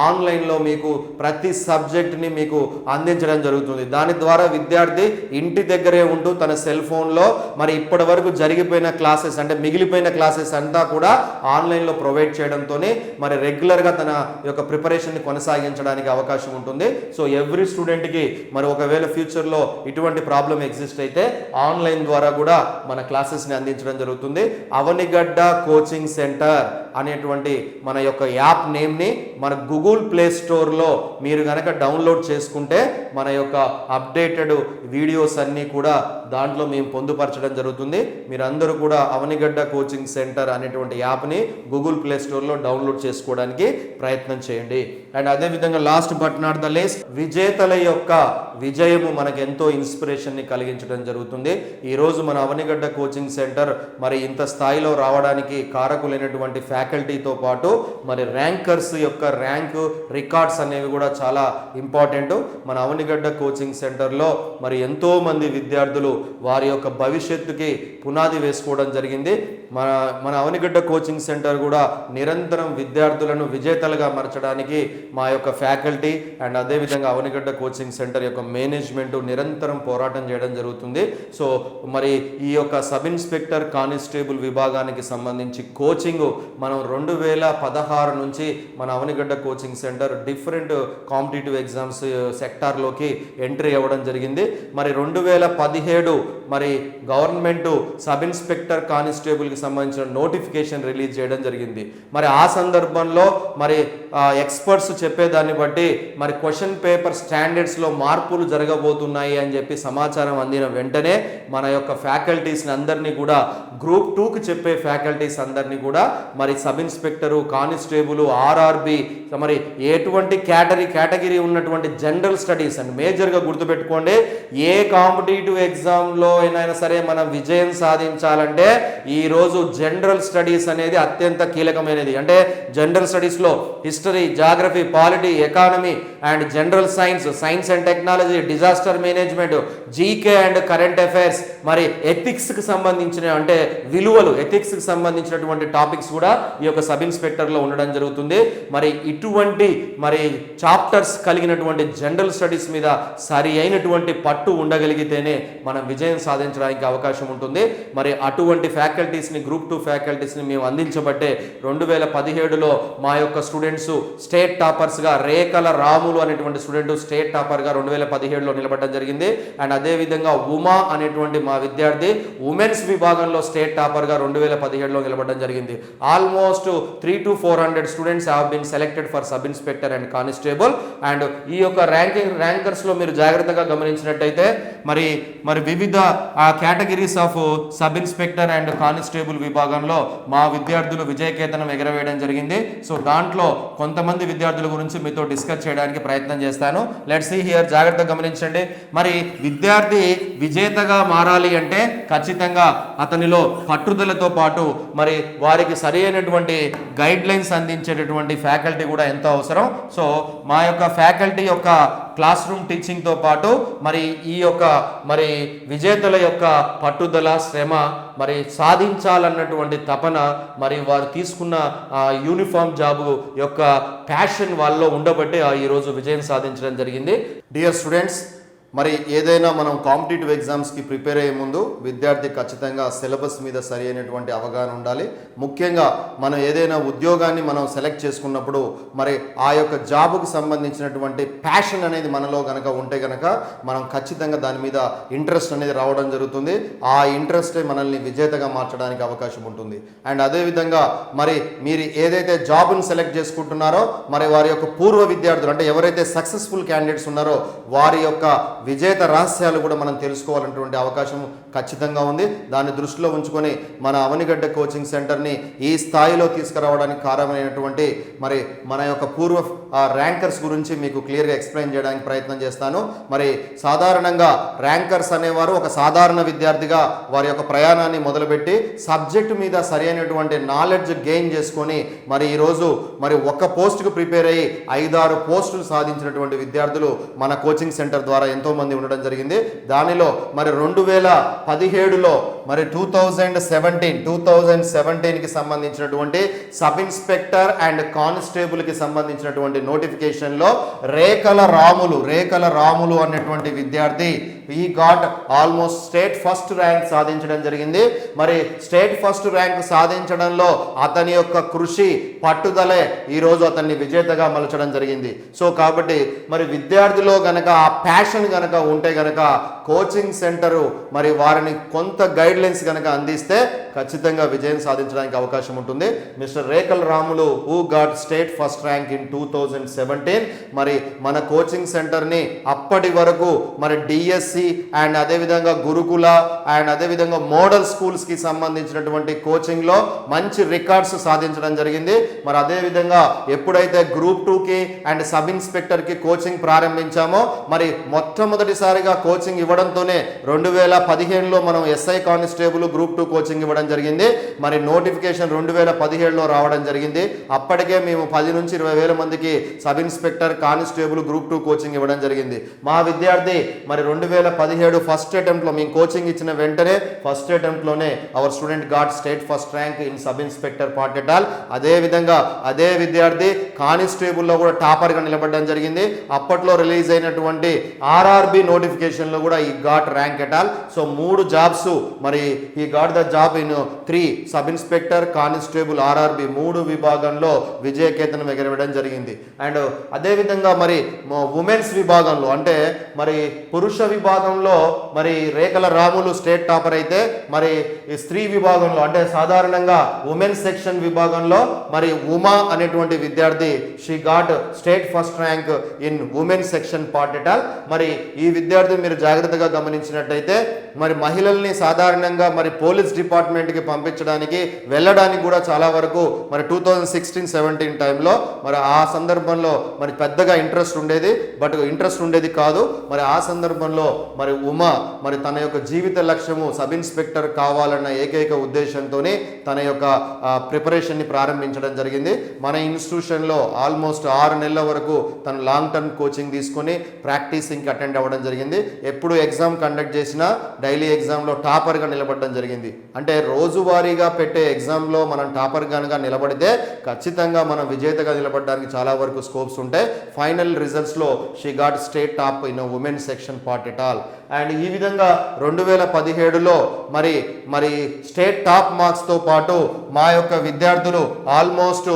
ఆన్లైన్లో మీకు ప్రతి సబ్జెక్ట్ని మీకు అందించడం జరుగుతుంది. దాని ద్వారా విద్యార్థి ఇంటి దగ్గరే ఉంటూ తన సెల్ ఫోన్లో మరి ఇప్పటి వరకు జరిగిపోయిన క్లాసెస్ అంటే మిగిలిపోయిన క్లాసెస్ అంతా కూడా ఆన్లైన్లో ప్రొవైడ్ చేయడంతోనే మరి రెగ్యులర్గా తన యొక్క ప్రిపరేషన్ని కొనసాగించడానికి అవకాశం ఉంటుంది. సో ఎవ్రీ స్టూడెంట్కి మరి ఒకవేళ ఫ్యూచర్లో ఇటువంటి ప్రాబ్లం ఎగ్జిస్ట్ అయితే ఆన్లైన్ ద్వారా కూడా మన క్లాసెస్ని అందించడం జరుగుతుంది. అవనిగడ్డ కోచింగ్ సెంటర్ అనేటువంటి మన యొక్క యాప్ నేమ్ని మన గూగుల్ ప్లే స్టోర్లో మీరు కనుక డౌన్లోడ్ చేసుకుంటే మన యొక్క అప్డేటెడ్ వీడియోస్ అన్నీ కూడా దాంట్లో మేము పొందుపరచడం జరుగుతుంది. మీరందరూ కూడా అవనిగడ్డ కోచింగ్ సెంటర్ అనేటువంటి యాప్ని గూగుల్ ప్లే స్టోర్లో డౌన్లోడ్ చేసుకోవడానికి ప్రయత్నం చేయండి. అండ్ అదేవిధంగా last but not the least, విజేతల యొక్క విజయము మనకు ఎంతో ఇన్స్పిరేషన్ని కలిగించడం జరుగుతుంది. ఈరోజు మన అవనిగడ్డ కోచింగ్ సెంటర్ మరి ఇంత స్థాయిలో రావడానికి కారకులైనటువంటి ఫ్యాకల్టీతో పాటు మరి ర్యాంకర్స్ యొక్క ర్యాంకు రికార్డ్స్ అనేవి కూడా చాలా ఇంపార్టెంట్. మన అవనిగడ్డ కోచింగ్ సెంటర్లో మరి ఎంతో మంది విద్యార్థులు వారి యొక్క భవిష్యత్తుకి పునాది వేసుకోవడం జరిగింది. మన అవనిగడ్డ కోచింగ్ సెంటర్ కూడా నిరంతరం విద్యార్థులను విజేతలుగా మార్చడానికి మా యొక్క ఫ్యాకల్టీ అండ్ అదేవిధంగా అవనిగడ్డ కోచింగ్ సెంటర్ యొక్క మేనేజ్మెంట్ నిరంతరం పోరాటం చేయడం జరుగుతుంది. సో మరి ఈ యొక్క సబ్ ఇన్స్పెక్టర్ కానిస్టేబుల్ విభాగానికి సంబంధించి కోచింగ్ మనం 2016 నుంచి మన Avanigadda coaching centre different competitive exams సెక్టార్లోకి ఎంట్రీ అవ్వడం జరిగింది. మరి 2017 మరి గవర్నమెంట్ సబ్ ఇన్స్పెక్టర్ కానిస్టేబుల్కి సంబంధించిన నోటిఫికేషన్ రిలీజ్ చేయడం జరిగింది. మరి ఆ సందర్భంలో మరి ఎక్స్పర్ట్స్ చెప్పేదాన్ని బట్టి మరి క్వశ్చన్ పేపర్ స్టాండర్డ్స్లో మార్పులు జరగబోతున్నాయి అని చెప్పి సమాచారం అందిన వెంటనే మన యొక్క ఫ్యాకల్టీస్ని అందరినీ కూడా గ్రూప్ 2కి చెప్పే ఫ్యాకల్టీస్ అందరినీ కూడా మరి సబ్ ఇన్స్పెక్టరు, కానిస్టేబుల్, ఆర్ఆర్బి మరి ఎటువంటి కేటగిరీ ఉన్నటువంటి జనరల్ స్టడీస్ అండ్ మేజర్గా గుర్తుపెట్టుకోండి, ఏ కాంపిటేటివ్ ఎగ్జామ్లో అయినా సరే మనం విజయం సాధించాలంటే ఈరోజు జనరల్ స్టడీస్ అనేది అత్యంత కీలకమైనది. అంటే జనరల్ స్టడీస్లో history, geography, polity, economy and general science and technology, disaster management, GK and current affairs, మరి ఎథిక్స్కి సంబంధించిన అంటే విలువలు, ఎథిక్స్కి సంబంధించినటువంటి టాపిక్స్ కూడా ఈ యొక్క సబ్ ఇన్స్పెక్టర్లో ఉండడం జరుగుతుంది. మరి ఇటువంటి మరి చాప్టర్స్ కలిగినటువంటి జనరల్ స్టడీస్ మీద సరి అయినటువంటి పట్టు ఉండగలిగితేనే మనం విజయం సాధించడానికి అవకాశం ఉంటుంది. మరి అటువంటి ఫ్యాకల్టీస్ని గ్రూప్ 2 ఫ్యాకల్టీస్ని మేము అందించబట్టే 2017లో మా యొక్క స్టూడెంట్స్ స్టేట్ టాపర్స్గా రేఖల రాములు అనేటువంటి స్టూడెంట్ స్టేట్ టాపర్గా 2017లో నిలబడడం జరిగింది. అండ్ అదేవిధంగా ఉమా అనేటువంటి మా విద్యార్థి ఉమెన్స్ విభాగంలో స్టేట్ టాపర్గా 2017లో నిలబడడం జరిగింది. Almost 300 to 400 students have been selected for sub inspector and constable. And ఈ యొక్క ర్యాంకర్స్లో మీరు జాగ్రత్తగా గమనించినట్టయితే మరి వివిధ categories of sub inspector and constable విభాగంలో మా విద్యార్థులు విజయకేతనం ఎగరవేయడం జరిగింది. సో దాంట్లో కొంతమంది విద్యార్థుల గురించి మీతో డిస్కస్ చేయడానికి ప్రయత్నం చేస్తాను. Let's see here. జాగ్రత్తగా గమనించండి. మరి విద్యార్థి విజేతగా మారాలి అంటే ఖచ్చితంగా అతనిలో పట్టుదలతో పాటు మరి వారికి సరి అయినటువంటి గైడ్ లైన్స్ అందించేటటువంటి ఫ్యాకల్టీ కూడా ఎంతో అవసరం. సో మా యొక్క ఫ్యాకల్టీ యొక్క క్లాస్ రూమ్ టీచింగ్తో పాటు మరి ఈ యొక్క మరి విజేతల యొక్క పట్టుదల, శ్రమ, మరి సాధించాలన్నటువంటి తపన, మరి వారు తీసుకున్న యూనిఫామ్ జాబు యొక్క ప్యాషన్ వాళ్ళలో ఉండబట్టి ఈరోజు విజయం సాధించడం జరిగింది. డియర్ స్టూడెంట్స్, మరి ఏదైనా మనం కాంపిటేటివ్ ఎగ్జామ్స్కి ప్రిపేర్ అయ్యే ముందు విద్యార్థి ఖచ్చితంగా సిలబస్ మీద సరి అయినటువంటి అవగాహన ఉండాలి. ముఖ్యంగా మనం ఏదైనా ఉద్యోగాన్ని మనం సెలెక్ట్ చేసుకున్నప్పుడు మరి ఆ యొక్క జాబుకు సంబంధించినటువంటి ప్యాషన్ అనేది మనలో కనుక ఉంటే కనుక మనం ఖచ్చితంగా దాని మీద ఇంట్రెస్ట్ అనేది రావడం జరుగుతుంది. ఆ ఇంట్రెస్టే మనల్ని విజేతగా మార్చడానికి అవకాశం ఉంటుంది. అండ్ అదేవిధంగా మరి మీరు ఏదైతే జాబ్ని సెలెక్ట్ చేసుకుంటున్నారో మరి వారి యొక్క పూర్వ విద్యార్థులు అంటే ఎవరైతే సక్సెస్ఫుల్ క్యాండిడేట్స్ ఉన్నారో వారి యొక్క విజేత రహస్యాలు కూడా మనం తెలుసుకోవాలన్నటువంటి అవకాశం ఖచ్చితంగా ఉంది. దాన్ని దృష్టిలో ఉంచుకొని మన అవనిగడ్డ కోచింగ్ సెంటర్ని ఈ స్థాయిలో తీసుకురావడానికి కారణమైనటువంటి మరి మన యొక్క పూర్వ ర్యాంకర్స్ గురించి మీకు క్లియర్గా ఎక్స్ప్లెయిన్ చేయడానికి ప్రయత్నం చేస్తాను. మరి సాధారణంగా ర్యాంకర్స్ అనేవారు ఒక సాధారణ విద్యార్థిగా వారి యొక్క ప్రయాణాన్ని మొదలుపెట్టి సబ్జెక్టు మీద సరి అయినటువంటి నాలెడ్జ్ గెయిన్ చేసుకొని మరి ఈరోజు మరి ఒక్క పోస్టుకు ప్రిపేర్ అయ్యి 5-6 పోస్టులు సాధించినటువంటి విద్యార్థులు మన కోచింగ్ సెంటర్ ద్వారా ఎంతో మంది ఉండడం జరిగింది. దానిలో మరి 2017లో మరి 2017కి సంబంధించినటువంటి సబ్ ఇన్స్పెక్టర్ అండ్ కానిస్టేబుల్కి సంబంధించినటువంటి నోటిఫికేషన్లో రేకల రాములు అనేటువంటి విద్యార్థి ఈ got almost state first rank సాధించడం జరిగింది. మరి స్టేట్ ఫస్ట్ ర్యాంక్ సాధించడంలో అతని యొక్క కృషి, పట్టుదలే ఈరోజు అతన్ని విజేతగా మలచడం జరిగింది. సో కాబట్టి మరి విద్యార్థిలో గనక ఆ ప్యాషన్ గనక ఉంటే గనక కోచింగ్ సెంటరు మరి వారిని కొంత గైడ్ లైన్స్ గనక అందిస్తే ఖచ్చితంగా విజయం సాధించడానికి అవకాశం ఉంటుంది. Mister Rekal Ramulu who got state first rank in 2017 మరి మన కోచింగ్ సెంటర్ని అప్పటి వరకు మరి డిఎస్సి అండ్ అదేవిధంగా గురుకుల అండ్ అదేవిధంగా మోడల్ స్కూల్స్కి సంబంధించినటువంటి కోచింగ్లో మంచి రికార్డ్స్ సాధించడం జరిగింది. మరి అదేవిధంగా ఎప్పుడైతే గ్రూప్ 2కి అండ్ సబ్ ఇన్స్పెక్టర్కి కోచింగ్ ప్రారంభించామో మరి మొట్టమొదటిసారిగా కోచింగ్ ఇవ్వడంతోనే 2015లో మనం ఎస్ఐ కానిస్టేబుల్ గ్రూప్ 2 కోచింగ్ ఇవ్వడం జరిగింది. మరి నోటిఫికేషన్ 2017లో రావడం జరిగింది. అప్పటికే మేము 10 నుంచి 20 వేల మందికి sub inspector, constable group 2 coaching ఇవ్వడం జరిగింది. మా విద్యార్థి మరి 2017 ఫస్ట్ అటెంప్ట్లో మేము కోచింగ్ ఇచ్చిన వెంటనే ఫస్ట్ అటెంప్ట్లోనే our student got state first rank in sub inspector part at all. అదేవిధంగా అదే విద్యార్థి కానిస్టేబుల్లో కూడా టాపర్గా నిలబడడం జరిగింది. అప్పట్లో రిలీజ్ అయినటువంటి ఆర్ఆర్బి నోటిఫికేషన్లో కూడా ఈ got rank atoll. So 3 jobs మరి ఈ got the job in 3 sub inspector, constable, RRB 3 విభాగంలో విజయకేతనం ఎగరవేయడం జరిగింది. అండ్ అదేవిధంగా మరి ఉమెన్స్ విభాగంలో అంటే మరి పురుష విభాగంలో మరి రేకల రాములు స్టేట్ టాపర్ అయితే మరి స్త్రీ విభాగంలో అంటే సాధారణంగా ఉమెన్స్ సెక్షన్ విభాగంలో మరి ఉమా అనేటువంటి విద్యార్థి she got state first rank in women's section part at all. మరి ఈ విద్యార్థి మీరు జాగ్రత్తగా గమనించినట్టయితే మరి మహిళల్ని సాధారణంగా మరి పోలీస్ డిపార్ట్మెంట్కి పంపించడానికి వెళ్ళడానికి కూడా చాలా వరకు మరి 2016-17 టైంలో మరి ఆ సందర్భంలో మరి పెద్దగా ఇంట్రెస్ట్ ఉండేది కాదు. మరి ఆ సందర్భంలో మరి ఉమా మరి తన యొక్క జీవిత లక్ష్యము సబ్ ఇన్స్పెక్టర్ కావాలన్న ఏకైక ఉద్దేశంతోనే తన యొక్క ప్రిపరేషన్ని ప్రారంభించడం జరిగింది. మన ఇన్స్టిట్యూషన్లో ఆల్మోస్ట్ 6 నెలల వరకు తను లాంగ్ టర్మ్ కోచింగ్ తీసుకొని ప్రాక్టీసింగ్కి అటెండ్ అవ్వడం జరిగింది. ఎప్పుడు ఎగ్జామ్ కండక్ట్ చేసినా డైలీ ఎగ్జామ్లో టాపర్గా నిలబడడం జరిగింది. అంటే రోజువారీగా పెట్టే ఎగ్జామ్లో మనం టాపర్ కనుక నిలబడితే ఖచ్చితంగా మనం విజేతగా నిలబడడానికి చాలా వరకు స్కోప్స్ ఉంటాయి. ఫైనల్ రిజల్ట్స్లో she got state top in women section part at all. And ఈ విధంగా 2017లో మరి స్టేట్ టాప్ మార్క్స్తో పాటు మా యొక్క విద్యార్థులు almost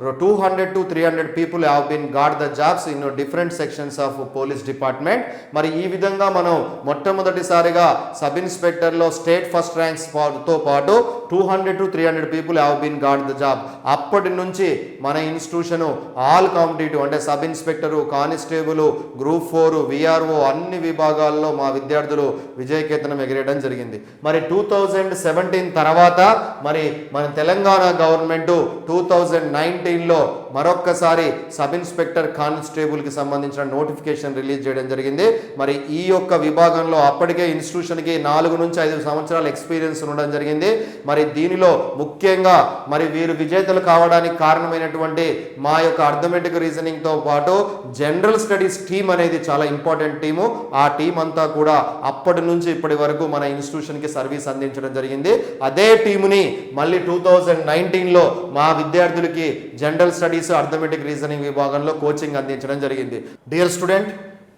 200 to 300 people have been got the jobs in different sections of police department. మరి ఈ విధంగా మనం మొట్టమొదటిసారిగా సబ్ ఇన్స్పెక్టర్లో స్టేట్ ఫస్ట్ ర్యాంక్స్ తో పాటు 200 to 300 people have been got the job. అప్పటి నుంచి మన ఇన్స్టిట్యూషన్ ఆల్ కాంపిటేటివ్ అంటే sub inspector, constable, group 4, VRO అన్ని విభాగాలు విభాగాల్లో మా విద్యార్థులు విజయకేతనం ఎగిరేయడం జరిగింది. మరి 2017 తర్వాత మరి మన తెలంగాణ గవర్నమెంట్ 2019లో మరొక్కసారి సబ్ ఇన్స్పెక్టర్ కానిస్టేబుల్కి సంబంధించిన నోటిఫికేషన్ రిలీజ్ చేయడం జరిగింది. మరి ఈ యొక్క విభాగంలో అప్పటికే ఇన్స్టిట్యూషన్కి 4 నుంచి 5 సంవత్సరాల ఎక్స్పీరియన్స్ ఉండడం జరిగింది. మరి దీనిలో ముఖ్యంగా మరి వీరు విజేతలు కావడానికి కారణమైనటువంటి మా యొక్క అర్థమెటిక్ రీజనింగ్తో పాటు జనరల్ స్టడీస్ టీమ్ అనేది చాలా ఇంపార్టెంట్ టీము. ఆ టీం అంతా కూడా అప్పటి నుంచి ఇప్పటి వరకు మన ఇన్స్టిట్యూషన్కి సర్వీస్ అందించడం జరిగింది. అదే టీముని మళ్ళీ 2019లో మా విద్యార్థులకి జనరల్ స్టడీస్ అర్థమెటిక్ రీజనింగ్ విభాగంలో కోచింగ్ అందించడం జరిగింది. డియర్ స్టూడెంట్,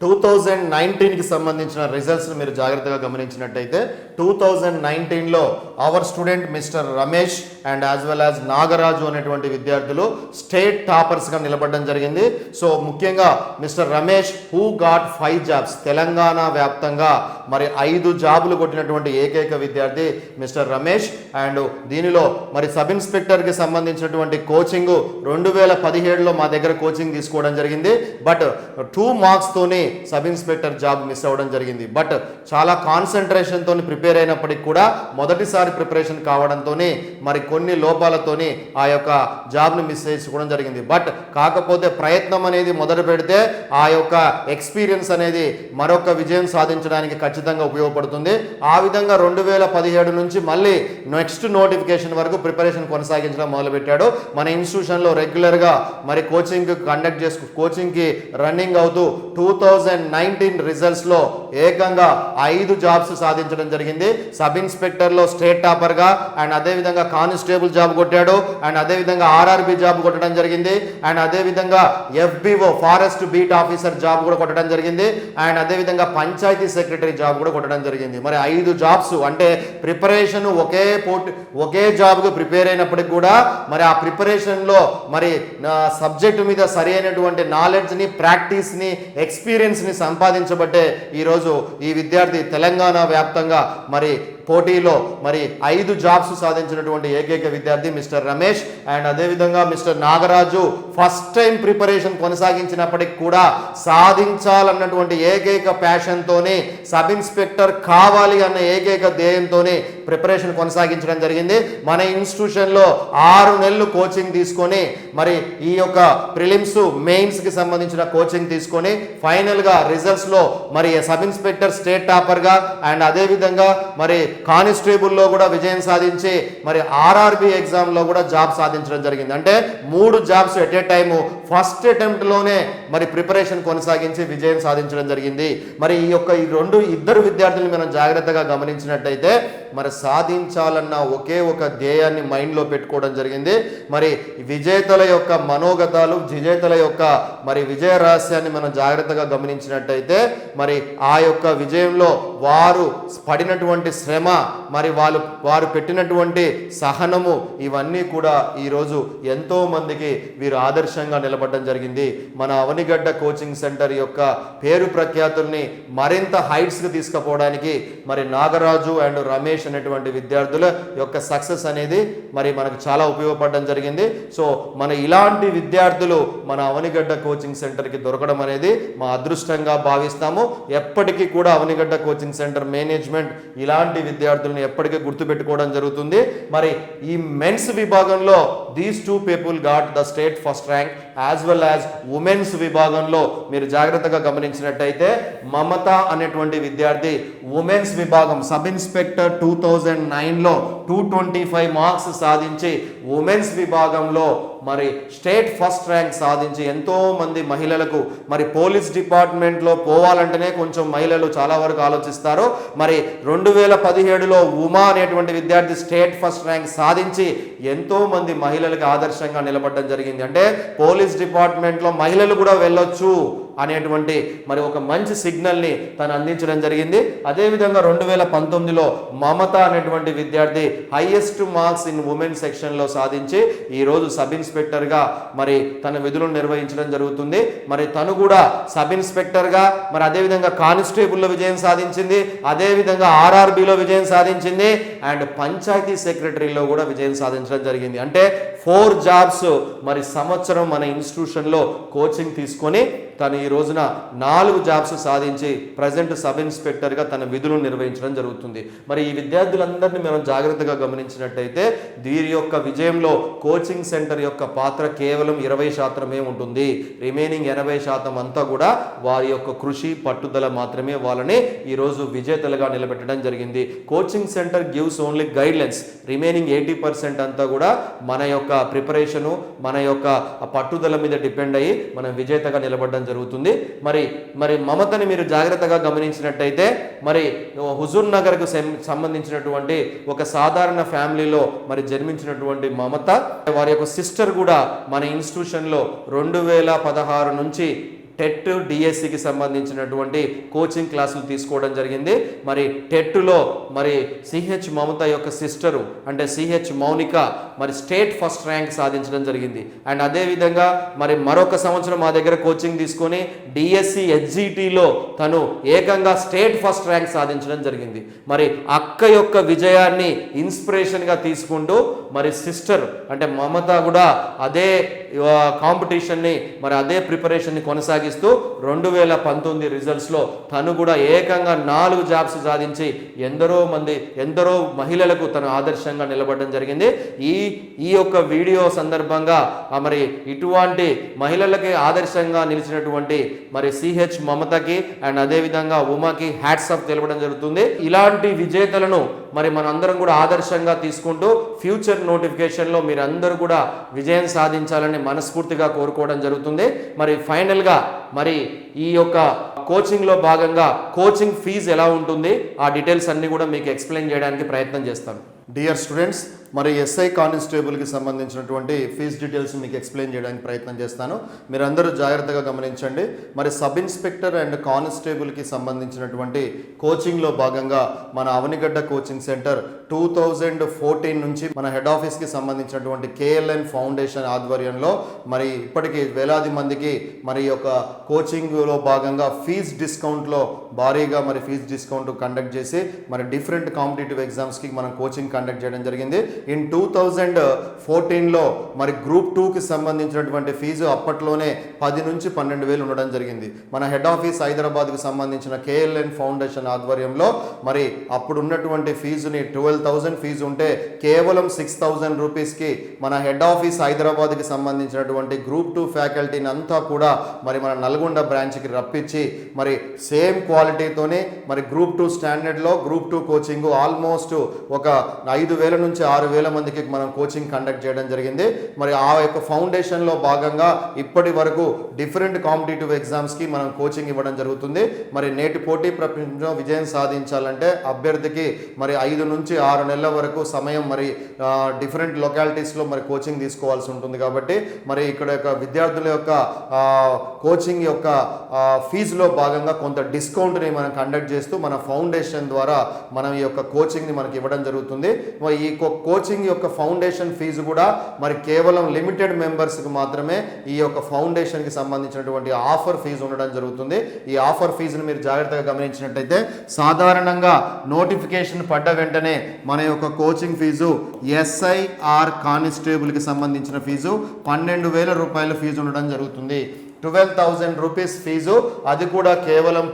2019కి సంబంధించిన రిజల్ట్స్ మీరు జాగ్రత్తగా గమనించినట్టయితే 2019లో our student mister Ramesh and as well as Nagaraju అనేటువంటి విద్యార్థులు స్టేట్ టాపర్స్గా నిలబడడం జరిగింది. సో ముఖ్యంగా mister Ramesh who got 5 jobs, Telangana వ్యాప్తంగా మరి 5 జాబులు కొట్టినటువంటి ఏకైక విద్యార్థి మిస్టర్ రమేష్. అండ్ దీనిలో మరి సబ్ ఇన్స్పెక్టర్కి సంబంధించినటువంటి కోచింగ్ 2017లో మా దగ్గర కోచింగ్ తీసుకోవడం జరిగింది. బట్ 2 మార్క్స్తోనే సబ్ ఇన్స్పెక్టర్ జాబ్ మిస్ అవ్వడం జరిగింది. బట్ చాలా కాన్సన్ట్రేషన్తో ప్రిపేర్ అయినప్పటికీ కూడా మొదటిసారి ప్రిపరేషన్ కావడంతోనే మరి కొన్ని లోపాలతోని ఆ యొక్క జాబ్ని మిస్ చేసుకోవడం జరిగింది. బట్ కాకపోతే ప్రయత్నం అనేది మొదలు పెడితే ఆ యొక్క ఎక్స్పీరియన్స్ అనేది మరొక విజయం సాధించడానికి ఖచ్చితంగా ఉపయోగపడుతుంది. ఆ విధంగా 2017 నుంచి మళ్ళీ నెక్స్ట్ నోటిఫికేషన్ వరకు ప్రిపరేషన్ కొనసాగించడం మొదలుపెట్టాడు. మన ఇన్స్టిట్యూషన్లో రెగ్యులర్గా మరి కోచింగ్కి రన్నింగ్ అవుతూ 2019 రిజల్ట్స్లో ఏకంగా 5 జాబ్స్ సాధించడం జరిగింది. సబ్ ఇన్స్పెక్టర్లో స్టేట్ టాపర్గా అండ్ అదేవిధంగా కానిస్టేబుల్ జాబ్ కొట్టాడు అండ్ అదేవిధంగా ఆర్ఆర్బి జాబ్ కొట్టడం జరిగింది అండ్ అదేవిధంగా FBO forest beat officer job కూడా కొట్టడం జరిగింది అండ్ అదేవిధంగా పంచాయతీ సెక్రటరీ జాబ్ కూడా కొట్టడం జరిగింది. మరి 5 జాబ్స్ అంటే ప్రిపరేషన్ ఒకే జాబ్కు ప్రిపేర్ అయినప్పటికీ కూడా మరి ఆ ప్రిపరేషన్లో మరి సబ్జెక్టు మీద సరి అయినటువంటి నాలెడ్జ్ని, ప్రాక్టీస్ని, ఎక్స్పీరియన్స్ని సంపాదించబట్టే ఈరోజు ఈ విద్యార్థి తెలంగాణ వ్యాప్తంగా మరి పోటీలో మరి 5 జాబ్స్ సాధించినటువంటి ఏకైక విద్యార్థి మిస్టర్ రమేష్. అండ్ అదేవిధంగా mister Nagaraju first time preparation కొనసాగించినప్పటికి కూడా సాధించాలన్నటువంటి ఏకైక ప్యాషన్తోనే సబ్ ఇన్స్పెక్టర్ కావాలి అన్న ఏకైక ధ్యేయంతోనే ప్రిపరేషన్ కొనసాగించడం జరిగింది. మన ఇన్స్టిట్యూషన్లో 6 నెలలు కోచింగ్ తీసుకొని మరి ఈ యొక్క ప్రిలిమ్స్ మెయిన్స్కి సంబంధించిన కోచింగ్ తీసుకొని ఫైనల్గా రిజల్ట్స్లో మరి సబ్ ఇన్స్పెక్టర్ స్టేట్ టాపర్గా అండ్ అదేవిధంగా మరి కానిస్టేబుల్లో కూడా విజయం సాధించి మరి ఆర్ఆర్బి ఎగ్జామ్లో కూడా జాబ్ సాధించడం జరిగింది. అంటే 3 jobs at a time first అటెంప్ట్లోనే మరి ప్రిపరేషన్ కొనసాగించి విజయం సాధించడం జరిగింది. మరి ఈ ఇద్దరు విద్యార్థులను మనం జాగ్రత్తగా గమనించినట్టయితే మరి సాధించాలన్న ఒకే ఒక ధ్యేయాన్ని మైండ్లో పెట్టుకోవడం జరిగింది. మరి విజేతల యొక్క మనోగతాలు, విజేతల యొక్క మరి విజయ రహస్యాన్ని మనం జాగ్రత్తగా గమనించినట్టయితే మరి ఆ యొక్క విజయంలో వారు పడినటువంటి శ్రమ, మరి వారు పెట్టినటువంటి సహనము, ఇవన్నీ కూడా ఈరోజు ఎంతో మందికి వీరు ఆదర్శంగా నిలబడడం జరిగింది. మన అవనిగడ్డ కోచింగ్ సెంటర్ యొక్క పేరు ప్రఖ్యాతుల్ని మరింత హైట్స్కి తీసుకుపోవడానికి మరి నాగరాజు అండ్ రమేష్ అనేటువంటి విద్యార్థుల యొక్క సక్సెస్ అనేది మరి మనకు చాలా ఉపయోగపడడం జరిగింది. సో మన ఇలాంటి విద్యార్థులు మన అవనిగడ్డ కోచింగ్ సెంటర్కి దొరకడం అనేది మా అదృష్టంగా భావిస్తాము. ఎప్పటికీ కూడా అవనిగడ్డ కోచింగ్ సెంటర్ మేనేజ్మెంట్ ఇలాంటి విద్యార్థులను ఎప్పటికీ గుర్తుపెట్టుకోవడం జరుగుతుంది. మరి ఈ మెన్స్ విభాగంలో these 2 people got the state first rank as well as women's విభాగంలో మీరు జాగ్రత్తగా గమనించినట్టయితే మమత అనేటువంటి విద్యార్థి ఉమెన్స్ విభాగం సబ్ ఇన్స్పెక్టర్ 2009లో 225 మార్క్స్ సాధించి ఉమెన్స్ విభాగంలో మరి స్టేట్ ఫస్ట్ ర్యాంక్ సాధించి ఎంతో మంది మహిళలకు మరి పోలీస్ డిపార్ట్మెంట్లో పోవాలంటేనే కొంచెం మహిళలు చాలా వరకు ఆలోచిస్తారు. మరి 2017లో ఉమా అనేటువంటి విద్యార్థి స్టేట్ ఫస్ట్ ర్యాంక్ సాధించి ఎంతో మంది మహిళలకు ఆదర్శంగా నిలబడడం జరిగింది. అంటే పోలీస్ డిపార్ట్మెంట్లో మహిళలు కూడా వెళ్ళొచ్చు అనేటువంటి మరి ఒక మంచి సిగ్నల్ని తను అందించడం జరిగింది. అదేవిధంగా 2019లో మమత అనేటువంటి విద్యార్థి హైయెస్ట్ మార్క్స్ ఇన్ ఉమెన్ సెక్షన్లో సాధించి ఈరోజు సబ్ ఇన్స్పెక్టర్గా మరి తన విధులను నిర్వహించడం జరుగుతుంది. మరి తను కూడా సబ్ ఇన్స్పెక్టర్గా మరి అదేవిధంగా కానిస్టేబుల్లో విజయం సాధించింది, అదేవిధంగా ఆర్ఆర్బిలో విజయం సాధించింది అండ్ పంచాయతీ సెక్రటరీలో కూడా విజయం సాధించడం జరిగింది. అంటే 4 జాబ్స్ మరి సంవత్సరం మన ఇన్స్టిట్యూషన్లో కోచింగ్ తీసుకొని తను ఈ రోజున 4 జాబ్స్ సాధించి ప్రజెంట్ సబ్ ఇన్స్పెక్టర్గా తన విధులను నిర్వహించడం జరుగుతుంది. మరి ఈ విద్యార్థులందరినీ మనం జాగ్రత్తగా గమనించినట్టయితే వీరి యొక్క విజయంలో కోచింగ్ సెంటర్ యొక్క పాత్ర కేవలం 20% ఉంటుంది. రిమైనింగ్ 80% అంతా కూడా వారి యొక్క కృషి పట్టుదల మాత్రమే వాళ్ళని ఈరోజు విజేతలుగా నిలబెట్టడం జరిగింది. Coaching centre gives only guidelines, remaining 80% అంతా కూడా మన యొక్క ప్రిపరేషను మన యొక్క పట్టుదల మీద డిపెండ్ అయ్యి మనం విజేతగా నిలబడడం జరుగుతుంది. మరి మరి మమతని మీరు జాగ్రత్తగా గమనించినట్టయితే మరి హుజూర్ నగర్కు సంబంధించినటువంటి ఒక సాధారణ ఫ్యామిలీలో మరి జన్మించినటువంటి మమత వారి యొక్క సిస్టర్ కూడా మన ఇన్స్టిట్యూషన్లో 2016 నుంచి టెట్ డిఎస్సికి సంబంధించినటువంటి కోచింగ్ క్లాసులు తీసుకోవడం జరిగింది. మరి టెట్లో మరి సిహెచ్ మమత యొక్క సిస్టరు అంటే సిహెచ్ మౌనిక మరి స్టేట్ ఫస్ట్ ర్యాంక్ సాధించడం జరిగింది. అండ్ అదేవిధంగా మరి మరొక సంవత్సరం మా దగ్గర కోచింగ్ తీసుకొని డిఎస్సి హెచ్జిటిలో తను ఏకంగా స్టేట్ ఫస్ట్ ర్యాంక్ సాధించడం జరిగింది. మరి అక్క యొక్క విజయాన్ని ఇన్స్పిరేషన్గా తీసుకుంటూ మరి సిస్టర్ అంటే మమత కూడా అదే కాంపిటీషన్ని మరి అదే ప్రిపరేషన్ని కొనసాగిస్తూ 2019 రిజల్ట్స్లో తను కూడా ఏకంగా 4 జాబ్స్ సాధించి ఎందరో మహిళలకు తను ఆదర్శంగా నిలబడడం జరిగింది. ఈ యొక్క వీడియో సందర్భంగా మరి ఇటువంటి మహిళలకి ఆదర్శంగా నిలిచినటువంటి మరి సిహెచ్ మమతకి అండ్ అదేవిధంగా ఉమాకి హ్యాట్స్ ఆఫ్ తెలపడం జరుగుతుంది. ఇలాంటి విజేతలను మరి మనందరం కూడా ఆదర్శంగా తీసుకుంటూ ఫ్యూచర్ నోటిఫికేషన్లో మీరందరూ కూడా విజయం సాధించాలని మనస్ఫూర్తిగా కోరుకోవడం జరుగుతుంది. మరి ఫైనల్గా మరి ఈ యొక్క కోచింగ్లో భాగంగా కోచింగ్ ఫీజు ఎలా ఉంటుంది ఆ డీటెయిల్స్ అన్నీ కూడా మీకు ఎక్స్ప్లెయిన్ చేయడానికి ప్రయత్నం చేస్తాను. డియర్ స్టూడెంట్స్, మరి ఎస్ఐ కానిస్టేబుల్కి సంబంధించినటువంటి ఫీజ్ డీటెయిల్స్ మీకు ఎక్స్ప్లెయిన్ చేయడానికి ప్రయత్నం చేస్తాను. మీరందరూ జాగ్రత్తగా గమనించండి. మరి సబ్ ఇన్స్పెక్టర్ అండ్ కానిస్టేబుల్కి సంబంధించినటువంటి కోచింగ్లో భాగంగా మన అవనిగడ్డ కోచింగ్ సెంటర్ 2014 నుంచి మన హెడ్ ఆఫీస్కి సంబంధించినటువంటి కేఎల్ఎన్ ఫౌండేషన్ ఆధ్వర్యంలో మరి ఇప్పటికీ వేలాది మందికి మరి యొక్క కోచింగ్లో భాగంగా ఫీజ్ డిస్కౌంట్లో భారీగా మరి ఫీజ్ డిస్కౌంట్ కండక్ట్ చేసి మరి డిఫరెంట్ కాంపిటేటివ్ ఎగ్జామ్స్కి మనం కోచింగ్ కండక్ట్ చేయడం జరిగింది. ఇన్ 2014లో మరి గ్రూప్ 2కి సంబంధించినటువంటి ఫీజు అప్పట్లోనే 10 నుంచి 12,000 ఉండడం జరిగింది. మన హెడ్ ఆఫీస్ హైదరాబాద్కు సంబంధించిన కేఎల్ఎన్ ఫౌండేషన్ ఆధ్వర్యంలో మరి అప్పుడు ఉన్నటువంటి ఫీజుని 12,000 ఫీజు ఉంటే కేవలం 6,000 రూపీస్కి మన హెడ్ ఆఫీస్ హైదరాబాద్కి సంబంధించినటువంటి గ్రూప్ 2 ఫ్యాకల్టీని అంతా కూడా మరి మన నల్గొండ బ్రాంచ్కి రప్పించి మరి సేమ్ క్వాలిటీతోనే మరి గ్రూప్ 2 స్టాండర్డ్లో గ్రూప్ 2 కోచింగ్ ఆల్మోస్ట్ ఒక 5,000 నుంచి 6,000 మందికి మనం కోచింగ్ కండక్ట్ చేయడం జరిగింది. మరి ఆ యొక్క ఫౌండేషన్లో భాగంగా ఇప్పటి వరకు డిఫరెంట్ కాంపిటేటివ్ ఎగ్జామ్స్కి మనం కోచింగ్ ఇవ్వడం జరుగుతుంది. మరి నేటి పోటీ ప్రపంచంలో విజయం సాధించాలంటే అభ్యర్థికి మరి 5 నుంచి 6 నెలల వరకు సమయం మరి డిఫరెంట్ లొకాలిటీస్లో మరి కోచింగ్ తీసుకోవాల్సి ఉంటుంది. కాబట్టి మరి ఇక్కడ యొక్క విద్యార్థుల యొక్క కోచింగ్ యొక్క ఫీజులో భాగంగా కొంత డిస్కౌంట్ని మనం కండక్ట్ చేస్తూ మన ఫౌండేషన్ ద్వారా మనం ఈ యొక్క కోచింగ్ని మనకి ఇవ్వడం జరుగుతుంది. ఈ కోచింగ్ యొక్క ఫౌండేషన్ ఫీజు కూడా మరి కేవలం లిమిటెడ్ మెంబర్స్కి మాత్రమే ఈ యొక్క ఫౌండేషన్కి సంబంధించినటువంటి ఆఫర్ ఫీజు ఉండడం జరుగుతుంది. ఈ ఆఫర్ ఫీజును మీరు జాగ్రత్తగా గమనించినట్టయితే సాధారణంగా నోటిఫికేషన్ పడ్డ వెంటనే మన యొక్క కోచింగ్ ఫీజు ఎస్ఐఆర్ కానిస్టేబుల్కి సంబంధించిన ఫీజు 12,000 రూపాయల ఫీజు ఉండడం జరుగుతుంది. 12,000 రూపీస్ ఫీజు, అది కూడా కేవలం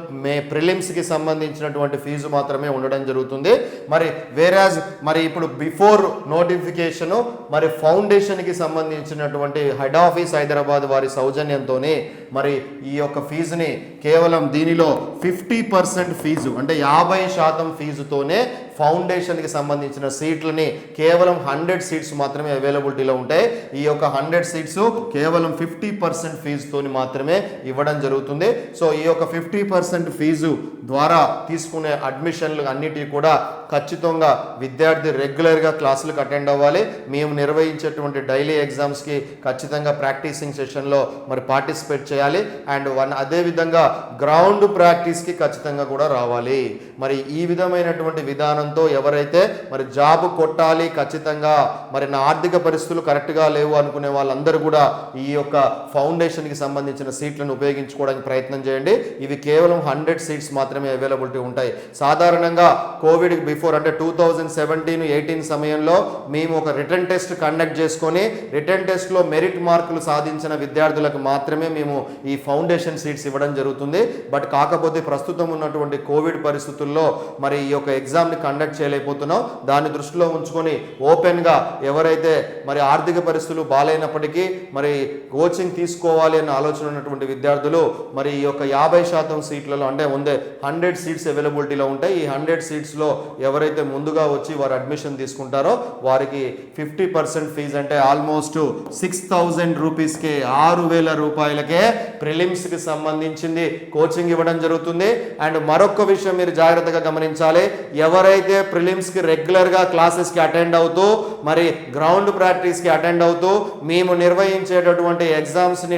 ప్రిలిమ్స్కి సంబంధించినటువంటి ఫీజు మాత్రమే ఉండడం జరుగుతుంది. మరి వేరాజ్ మరి ఇప్పుడు బిఫోర్ నోటిఫికేషను మరి ఫౌండేషన్కి సంబంధించినటువంటి హెడ్ ఆఫీస్ హైదరాబాద్ వారి సౌజన్యంతోనే మరి ఈ యొక్క ఫీజుని కేవలం దీనిలో 50% ఫీజు అంటే 50% ఫీజుతోనే ఫౌండేషన్కి సంబంధించిన సీట్లని కేవలం 100 సీట్స్ మాత్రమే అవైలబిలిటీలో ఉంటాయి. ఈ యొక్క 100 సీట్స్ కేవలం 50% ఫీజుతోని మాత్రమే ఇవ్వడం జరుగుతుంది. సో ఈ యొక్క 50% ఫీజు ద్వారా తీసుకునే అడ్మిషన్లు అన్నిటి కూడా ఖచ్చితంగా విద్యార్థి రెగ్యులర్గా క్లాసులకు అటెండ్ అవ్వాలి. మేము నిర్వహించేటువంటి డైలీ ఎగ్జామ్స్కి ఖచ్చితంగా ప్రాక్టీసింగ్ సెషన్లో మరి పార్టిసిపేట్ చేయాలి. అండ్ అదేవిధంగా గ్రౌండ్ ప్రాక్టీస్కి ఖచ్చితంగా కూడా రావాలి. మరి ఈ విధమైనటువంటి విధానంతో ఎవరైతే మరి జాబ్ కొట్టాలి ఖచ్చితంగా మరి నా ఆర్థిక పరిస్థితులు కరెక్ట్గా లేవు అనుకునే వాళ్ళందరూ కూడా ఈ యొక్క ఫౌండేషన్కి సంబంధించిన సీట్లను ఉపయోగించుకోవడానికి ప్రయత్నం చేయండి. ఇవి కేవలం 100 సీట్స్ మాత్రమే మాత్రమే అవైలబిలిటీ ఉంటాయి. సాధారణంగా కోవిడ్ బిఫోర్ అంటే 2017-18 సమయంలో మేము ఒక రిటర్న్ టెస్ట్ కండక్ట్ చేసుకొని రిటర్న్ టెస్ట్లో మెరిట్ మార్కులు సాధించిన విద్యార్థులకు మాత్రమే మేము ఈ ఫౌండేషన్ సీట్స్ ఇవ్వడం జరుగుతుంది. బట్ కాకపోతే ప్రస్తుతం ఉన్నటువంటి కోవిడ్ పరిస్థితుల్లో మరి ఈ యొక్క ఎగ్జామ్ని కండక్ట్ చేయలేకపోతున్నాం. దాన్ని దృష్టిలో ఉంచుకొని ఓపెన్గా ఎవరైతే మరి ఆర్థిక పరిస్థితులు బాగాలేనప్పటికీ మరి కోచింగ్ తీసుకోవాలి అన్న ఆలోచన ఉన్నటువంటి విద్యార్థులు మరి ఈ యొక్క 50% సీట్లలో అంటే 100 సీట్స్ అవైలబిలిటీలో ఉంటాయి. ఈ 100 సీట్స్లో ఎవరైతే ముందుగా వచ్చి వారు అడ్మిషన్ తీసుకుంటారో వారికి 50% ఫీజు అంటే ఆల్మోస్ట్ 6,000 రూపీస్కే 6,000 రూపాయలకే ప్రిలిమ్స్కి సంబంధించింది కోచింగ్ ఇవ్వడం జరుగుతుంది. అండ్ మరొక విషయం మీరు జాగ్రత్తగా గమనించాలి, ఎవరైతే ప్రిలిమ్స్కి రెగ్యులర్గా క్లాసెస్కి అటెండ్ అవుతూ మరి గ్రౌండ్ ప్రాక్టీస్కి అటెండ్ అవుతూ మేము నిర్వహించేటటువంటి ఎగ్జామ్స్ని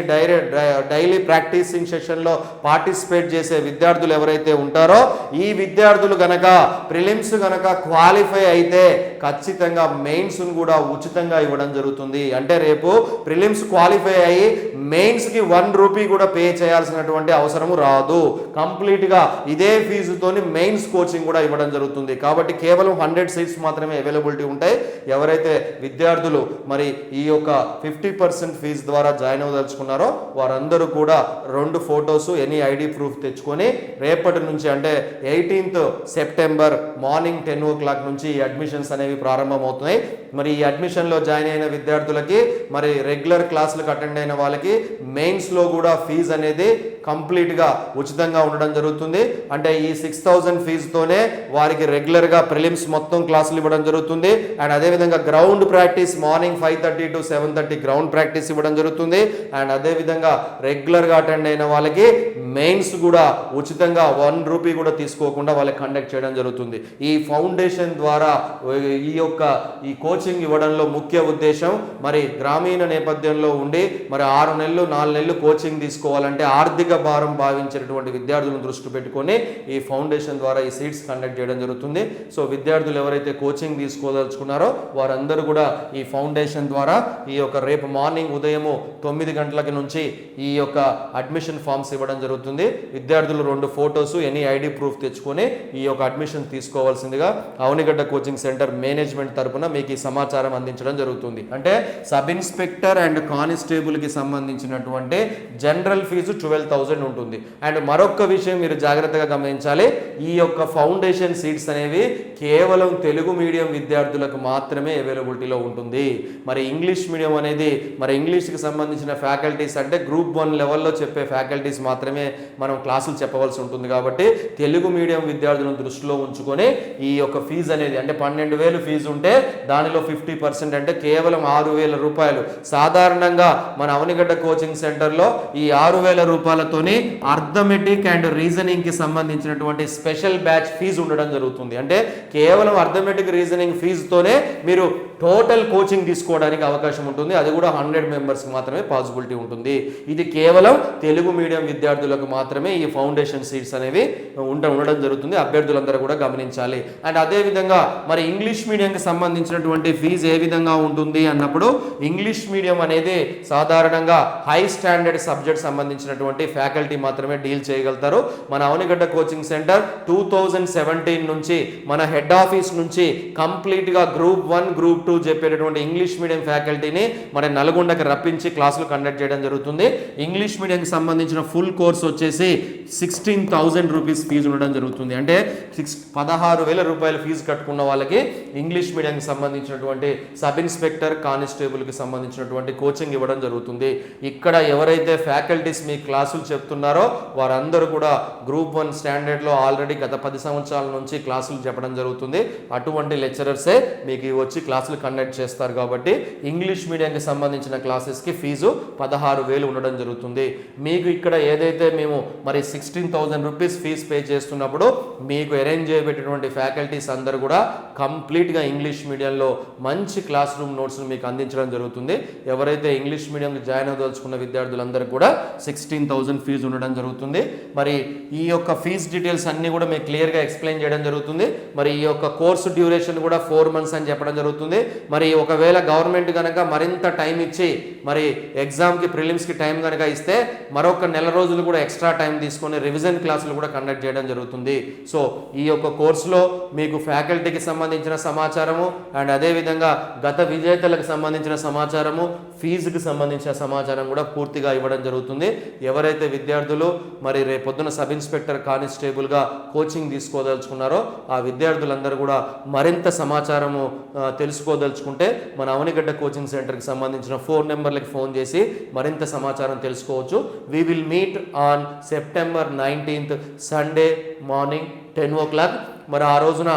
డైలీ ప్రాక్టీసింగ్ సెషన్లో పార్టిసిపేట్ చేసే విద్యార్థులు ఎవరైతే ఉంటారో ఈ విద్యార్థులు గనక ప్రిలిమ్స్ గనక క్వాలిఫై అయితే ఖచ్చితంగా మెయిన్స్ను కూడా ఉచితంగా ఇవ్వడం జరుగుతుంది. అంటే రేపు ప్రిలిమ్స్ క్వాలిఫై అయ్యి మెయిన్స్కి 1 రూపీ కూడా పే చేయాల్సినటువంటి అవసరము రాదు. కంప్లీట్గా ఇదే ఫీజుతోని మెయిన్స్ కోచింగ్ కూడా ఇవ్వడం జరుగుతుంది. కాబట్టి కేవలం 100 సీట్స్ మాత్రమే అవైలబిలిటీ ఉంటాయి. ఎవరైతే విద్యార్థులు మరి ఈ యొక్క 50% ఫీజు ద్వారా జాయిన్ అవ్వదలుచుకున్నారో వారందరూ కూడా 2 ఫొటోస్ ఎనీ ఐడి ప్రూఫ్ తెచ్చుకొని రేపటి నుంచి అంటే 18th సెప్టెంబర్ మార్నింగ్ 10 o'clock నుంచి ఈ అడ్మిషన్స్ అనేవి ప్రారంభమవుతున్నాయి. మరి ఈ అడ్మిషన్లో జాయిన్ అయిన విద్యార్థులకి మరి రెగ్యులర్ క్లాసులకు అటెండ్ అయిన వాళ్ళకి మెయిన్స్లో కూడా ఫీజు అనేది కంప్లీట్గా ఉచితంగా ఉండడం జరుగుతుంది. అంటే ఈ 6,000 ఫీజుతోనే వారికి రెగ్యులర్గా ప్రిలిమ్స్ మొత్తం క్లాసులు ఇవ్వడం జరుగుతుంది. అండ్ అదేవిధంగా ground practice morning 5:30 to 7:30 ground practice ఇవ్వడం జరుగుతుంది. అండ్ అదేవిధంగా రెగ్యులర్గా అటెండ్ అయిన వాళ్ళకి మెయిన్స్ కూడా ఉచితంగా 1 రూపీ కూడా తీసుకోకుండా వాళ్ళకి కండక్ట్ చేయడం జరుగుతుంది. ఈ ఫౌండేషన్ ద్వారా ఈ కోచింగ్ ఇవ్వడంలో ముఖ్య ఉద్దేశం మరి గ్రామీణ నేపథ్యంలో ఉండి మరి 6 నెలలు 4 నెలలు కోచింగ్ తీసుకోవాలంటే ఆర్థిక భారం భావించేటువంటి విద్యార్థులను దృష్టి పెట్టుకొని ఈ ఫౌండేషన్ ద్వారా ఈ సీట్స్ కండక్ట్ చేయడం జరుగుతుంది. సో విద్యార్థులు ఎవరైతే కోచింగ్ తీసుకోదలుచుకున్నారో వారందరూ కూడా ఈ ఫౌండేషన్ ద్వారా ఈ యొక్క రేపు మార్నింగ్ ఉదయము 9 గంటలకి నుంచి ఈ యొక్క అడ్మిషన్ ఫామ్స్ ఇవ్వడం జరుగుతుంది. విద్యార్థులు 2 ఫొటోస్ ఎనీ ఐడి ప్రూఫ్ తెచ్చుకొని ఈ యొక్క అడ్మిషన్ తీసుకోవాల్సిందిగా అవనిగడ్డ కోచింగ్ సెంటర్ మేనేజ్మెంట్ తరపున మీకు ఈ సమాచారం అందించడం జరుగుతుంది. అంటే సబ్ ఇన్స్పెక్టర్ అండ్ కానిస్టేబుల్కి సంబంధించినటువంటి జనరల్ ఫీజు 12,000 ఉంటుంది. అండ్ మరొక విషయం మీరు జాగ్రత్తగా గమనించాలి, ఈ యొక్క ఫౌండేషన్ సీట్స్ అనేవి కేవలం తెలుగు మీడియం విద్యార్థులకు మాత్రమే అవైలబిలిటీలో ఉంటుంది. మరి ఇంగ్లీష్ మీడియం అనేది మరి ఇంగ్లీష్కి సంబంధించిన ఫ్యాకల్టీస్ అంటే గ్రూప్ 1 లెవెల్లో చెప్పే ఫ్యాకల్టీస్ మాత్రమే మనం క్లాసులు చెప్పవలసి ఉంటుంది. కాబట్టి తెలుగు మీడియం విద్యార్థులను దృష్టిలో ఉంచుకొని ఈ యొక్క ఫీజు అనేది అంటే 12,000 ఫీజు ఉంటే దానిలో 50% అంటే కేవలం 6,000 రూపాయలు. సాధారణంగా మన అవనిగడ్డ కోచింగ్ సెంటర్లో ఈ 6,000 రూపాయలతోని అర్థమెటిక్ అండ్ రీజనింగ్ కి సంబంధించినటువంటి స్పెషల్ బ్యాచ్ ఫీజు ఉండడం జరుగుతుంది. అంటే కేవలం అర్థమెటిక్ రీజనింగ్ ఫీజుతోనే మీరు టోటల్ కోచింగ్ తీసుకోవడానికి అవకాశం ఉంటుంది. అది కూడా 100 మెంబర్స్కి మాత్రమే పాసిబిలిటీ ఉంటుంది. ఇది కేవలం తెలుగు మీడియం విద్యార్థులకు మాత్రమే ఈ ఫౌండేషన్ సీట్స్ అనేవి ఉండడం జరుగుతుంది. అభ్యర్థులందరూ కూడా గమనించాలి. అండ్ అదేవిధంగా మరి ఇంగ్లీష్ మీడియంకి సంబంధించినటువంటి ఫీజు ఏ విధంగా ఉంటుంది అన్నప్పుడు ఇంగ్లీష్ మీడియం అనేది సాధారణంగా హై స్టాండర్డ్ సబ్జెక్ట్ సంబంధించినటువంటి ఫ్యాకల్టీ మాత్రమే డీల్ చేయగలుగుతారు. మన అవనిగడ్డ కోచింగ్ సెంటర్ 2017 నుంచి మన హెడ్ ఆఫీస్ నుంచి కంప్లీట్గా గ్రూప్ 1 గ్రూప్ 2 చెప్పేటటువంటి ఇంగ్లీష్ మీడియం ఫ్యాకల్టీని మన నల్గొండకి రప్పించి క్లాసులు కండక్ట్ చేయడం జరుగుతుంది. ఇంగ్లీష్ మీడియంకి సంబంధించిన ఫుల్ కోర్స్ వచ్చేసి 16,000 రూపీస్ ఫీజు ఉండడం జరుగుతుంది. అంటే 16,000 రూపాయల ఫీజు కట్టుకున్న వాళ్ళకి ఇంగ్లీష్ మీడియంకి సంబంధించినటువంటి సబ్ ఇన్స్పెక్టర్ కానిస్టేబుల్కి సంబంధించినటువంటి కోచింగ్ ఇవ్వడం జరుగుతుంది. ఇక్కడ ఎవరైతే ఫ్యాకల్టీస్ మీ క్లాసులు చెప్తున్నారో వారందరూ కూడా గ్రూప్ 1 స్టాండర్డ్లో ఆల్రెడీ గత 10 సంవత్సరాల నుంచి క్లాసులు చెప్పడం జరుగుతుంది. అటువంటి లెక్చరర్సే మీకు వచ్చి క్లాసులు కండక్ట్ చేస్తారు. కాబట్టి ఇంగ్లీష్ మీడియంకి సంబంధించిన క్లాసెస్కి ఫీజు 16,000 ఉండడం జరుగుతుంది. మీకు ఇక్కడ ఏదైతే మేము మరి 16,000 రూపీస్ ఫీజు పే చేస్తున్నప్పుడు మీకు అరేంజ్ చేయబెట్టినటువంటి ఫ్యాకల్టీస్ అందరూ కూడా కంప్లీట్గా ఇంగ్లీష్ మీడియంలో మంచి క్లాస్ రూమ్ నోట్స్ను మీకు అందించడం జరుగుతుంది. ఎవరైతే ఇంగ్లీష్ మీడియంకి జాయిన్ అవ్వదలుచుకున్న విద్యార్థులందరూ కూడా 16,000 ఫీజు ఉండడం జరుగుతుంది. మరి ఈ యొక్క ఫీజు డీటెయిల్స్ అన్నీ కూడా మీకు క్లియర్గా ఎక్స్ప్లెయిన్ చేయడం జరుగుతుంది. మరి ఈ యొక్క కోర్సు డ్యూరేషన్ కూడా 4 months అని చెప్పడం జరుగుతుంది. మరి ఒకవేళ గవర్నమెంట్ కనుక మరింత టైం ఇచ్చి మరి ఎగ్జామ్కి ప్రిలిమ్స్కి టైం కనుక ఇస్తే మరొక నెల రోజులు కూడా ఎక్స్ట్రా టైం తీసుకొని రివిజన్ క్లాసులు కూడా కండక్ట్ చేయడం జరుగుతుంది. సో ఈ యొక్క కోర్సులో మీకు ఫ్యాకల్టీకి సంబంధించిన సమాచారము అండ్ అదేవిధంగా గత విజేతలకు సంబంధించిన సమాచారము, ఫీజుకి సంబంధించిన సమాచారం కూడా పూర్తిగా ఇవ్వడం జరుగుతుంది. ఎవరైతే విద్యార్థులు మరి రేపొద్దున సబ్ ఇన్స్పెక్టర్ కానిస్టేబుల్గా కోచింగ్ తీసుకోదలుచుకున్నారో ఆ విద్యార్థులందరూ కూడా మరింత సమాచారము తెలుసుకోదలుచుకుంటే మన అవనిగడ్డ కోచింగ్ సెంటర్కి సంబంధించిన 4 నెంబర్లకి ఫోన్ చేసి మరింత సమాచారం తెలుసుకోవచ్చు. We will meet on September 19th Sunday morning 10 o'clock. మరి ఆ రోజున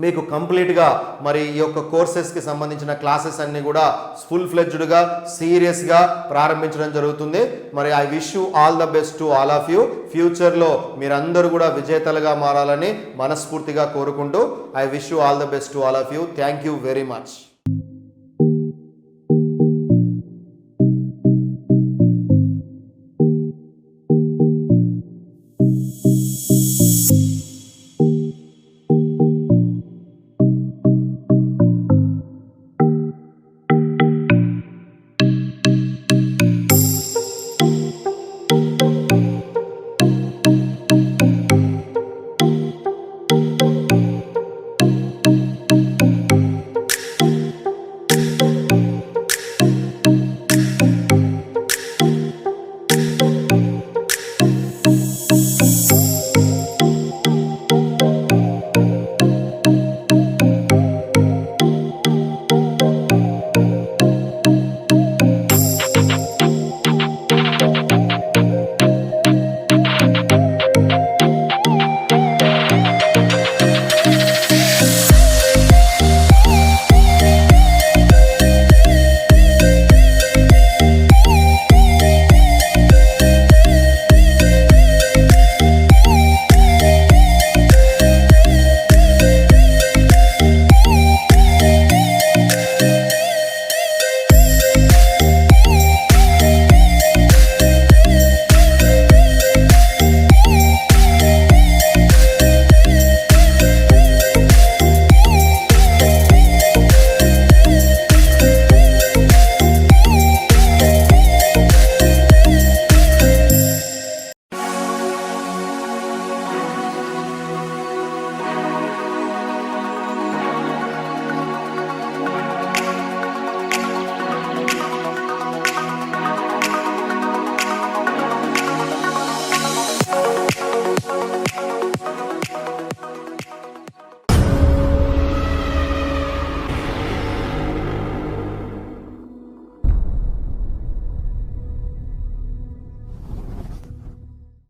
మీకు కంప్లీట్గా మరి ఈ యొక్క కోర్సెస్కి సంబంధించిన క్లాసెస్ అన్నీ కూడా ఫుల్ ఫ్లెడ్జ్డ్గా సీరియస్గా ప్రారంభించడం జరుగుతుంది. మరి I wish you all the best to all of you. ఫ్యూచర్లో మీరందరూ కూడా విజేతలుగా మారాలని మనస్ఫూర్తిగా కోరుకుంటూ I wish you all the best to all of you. Thank you very much.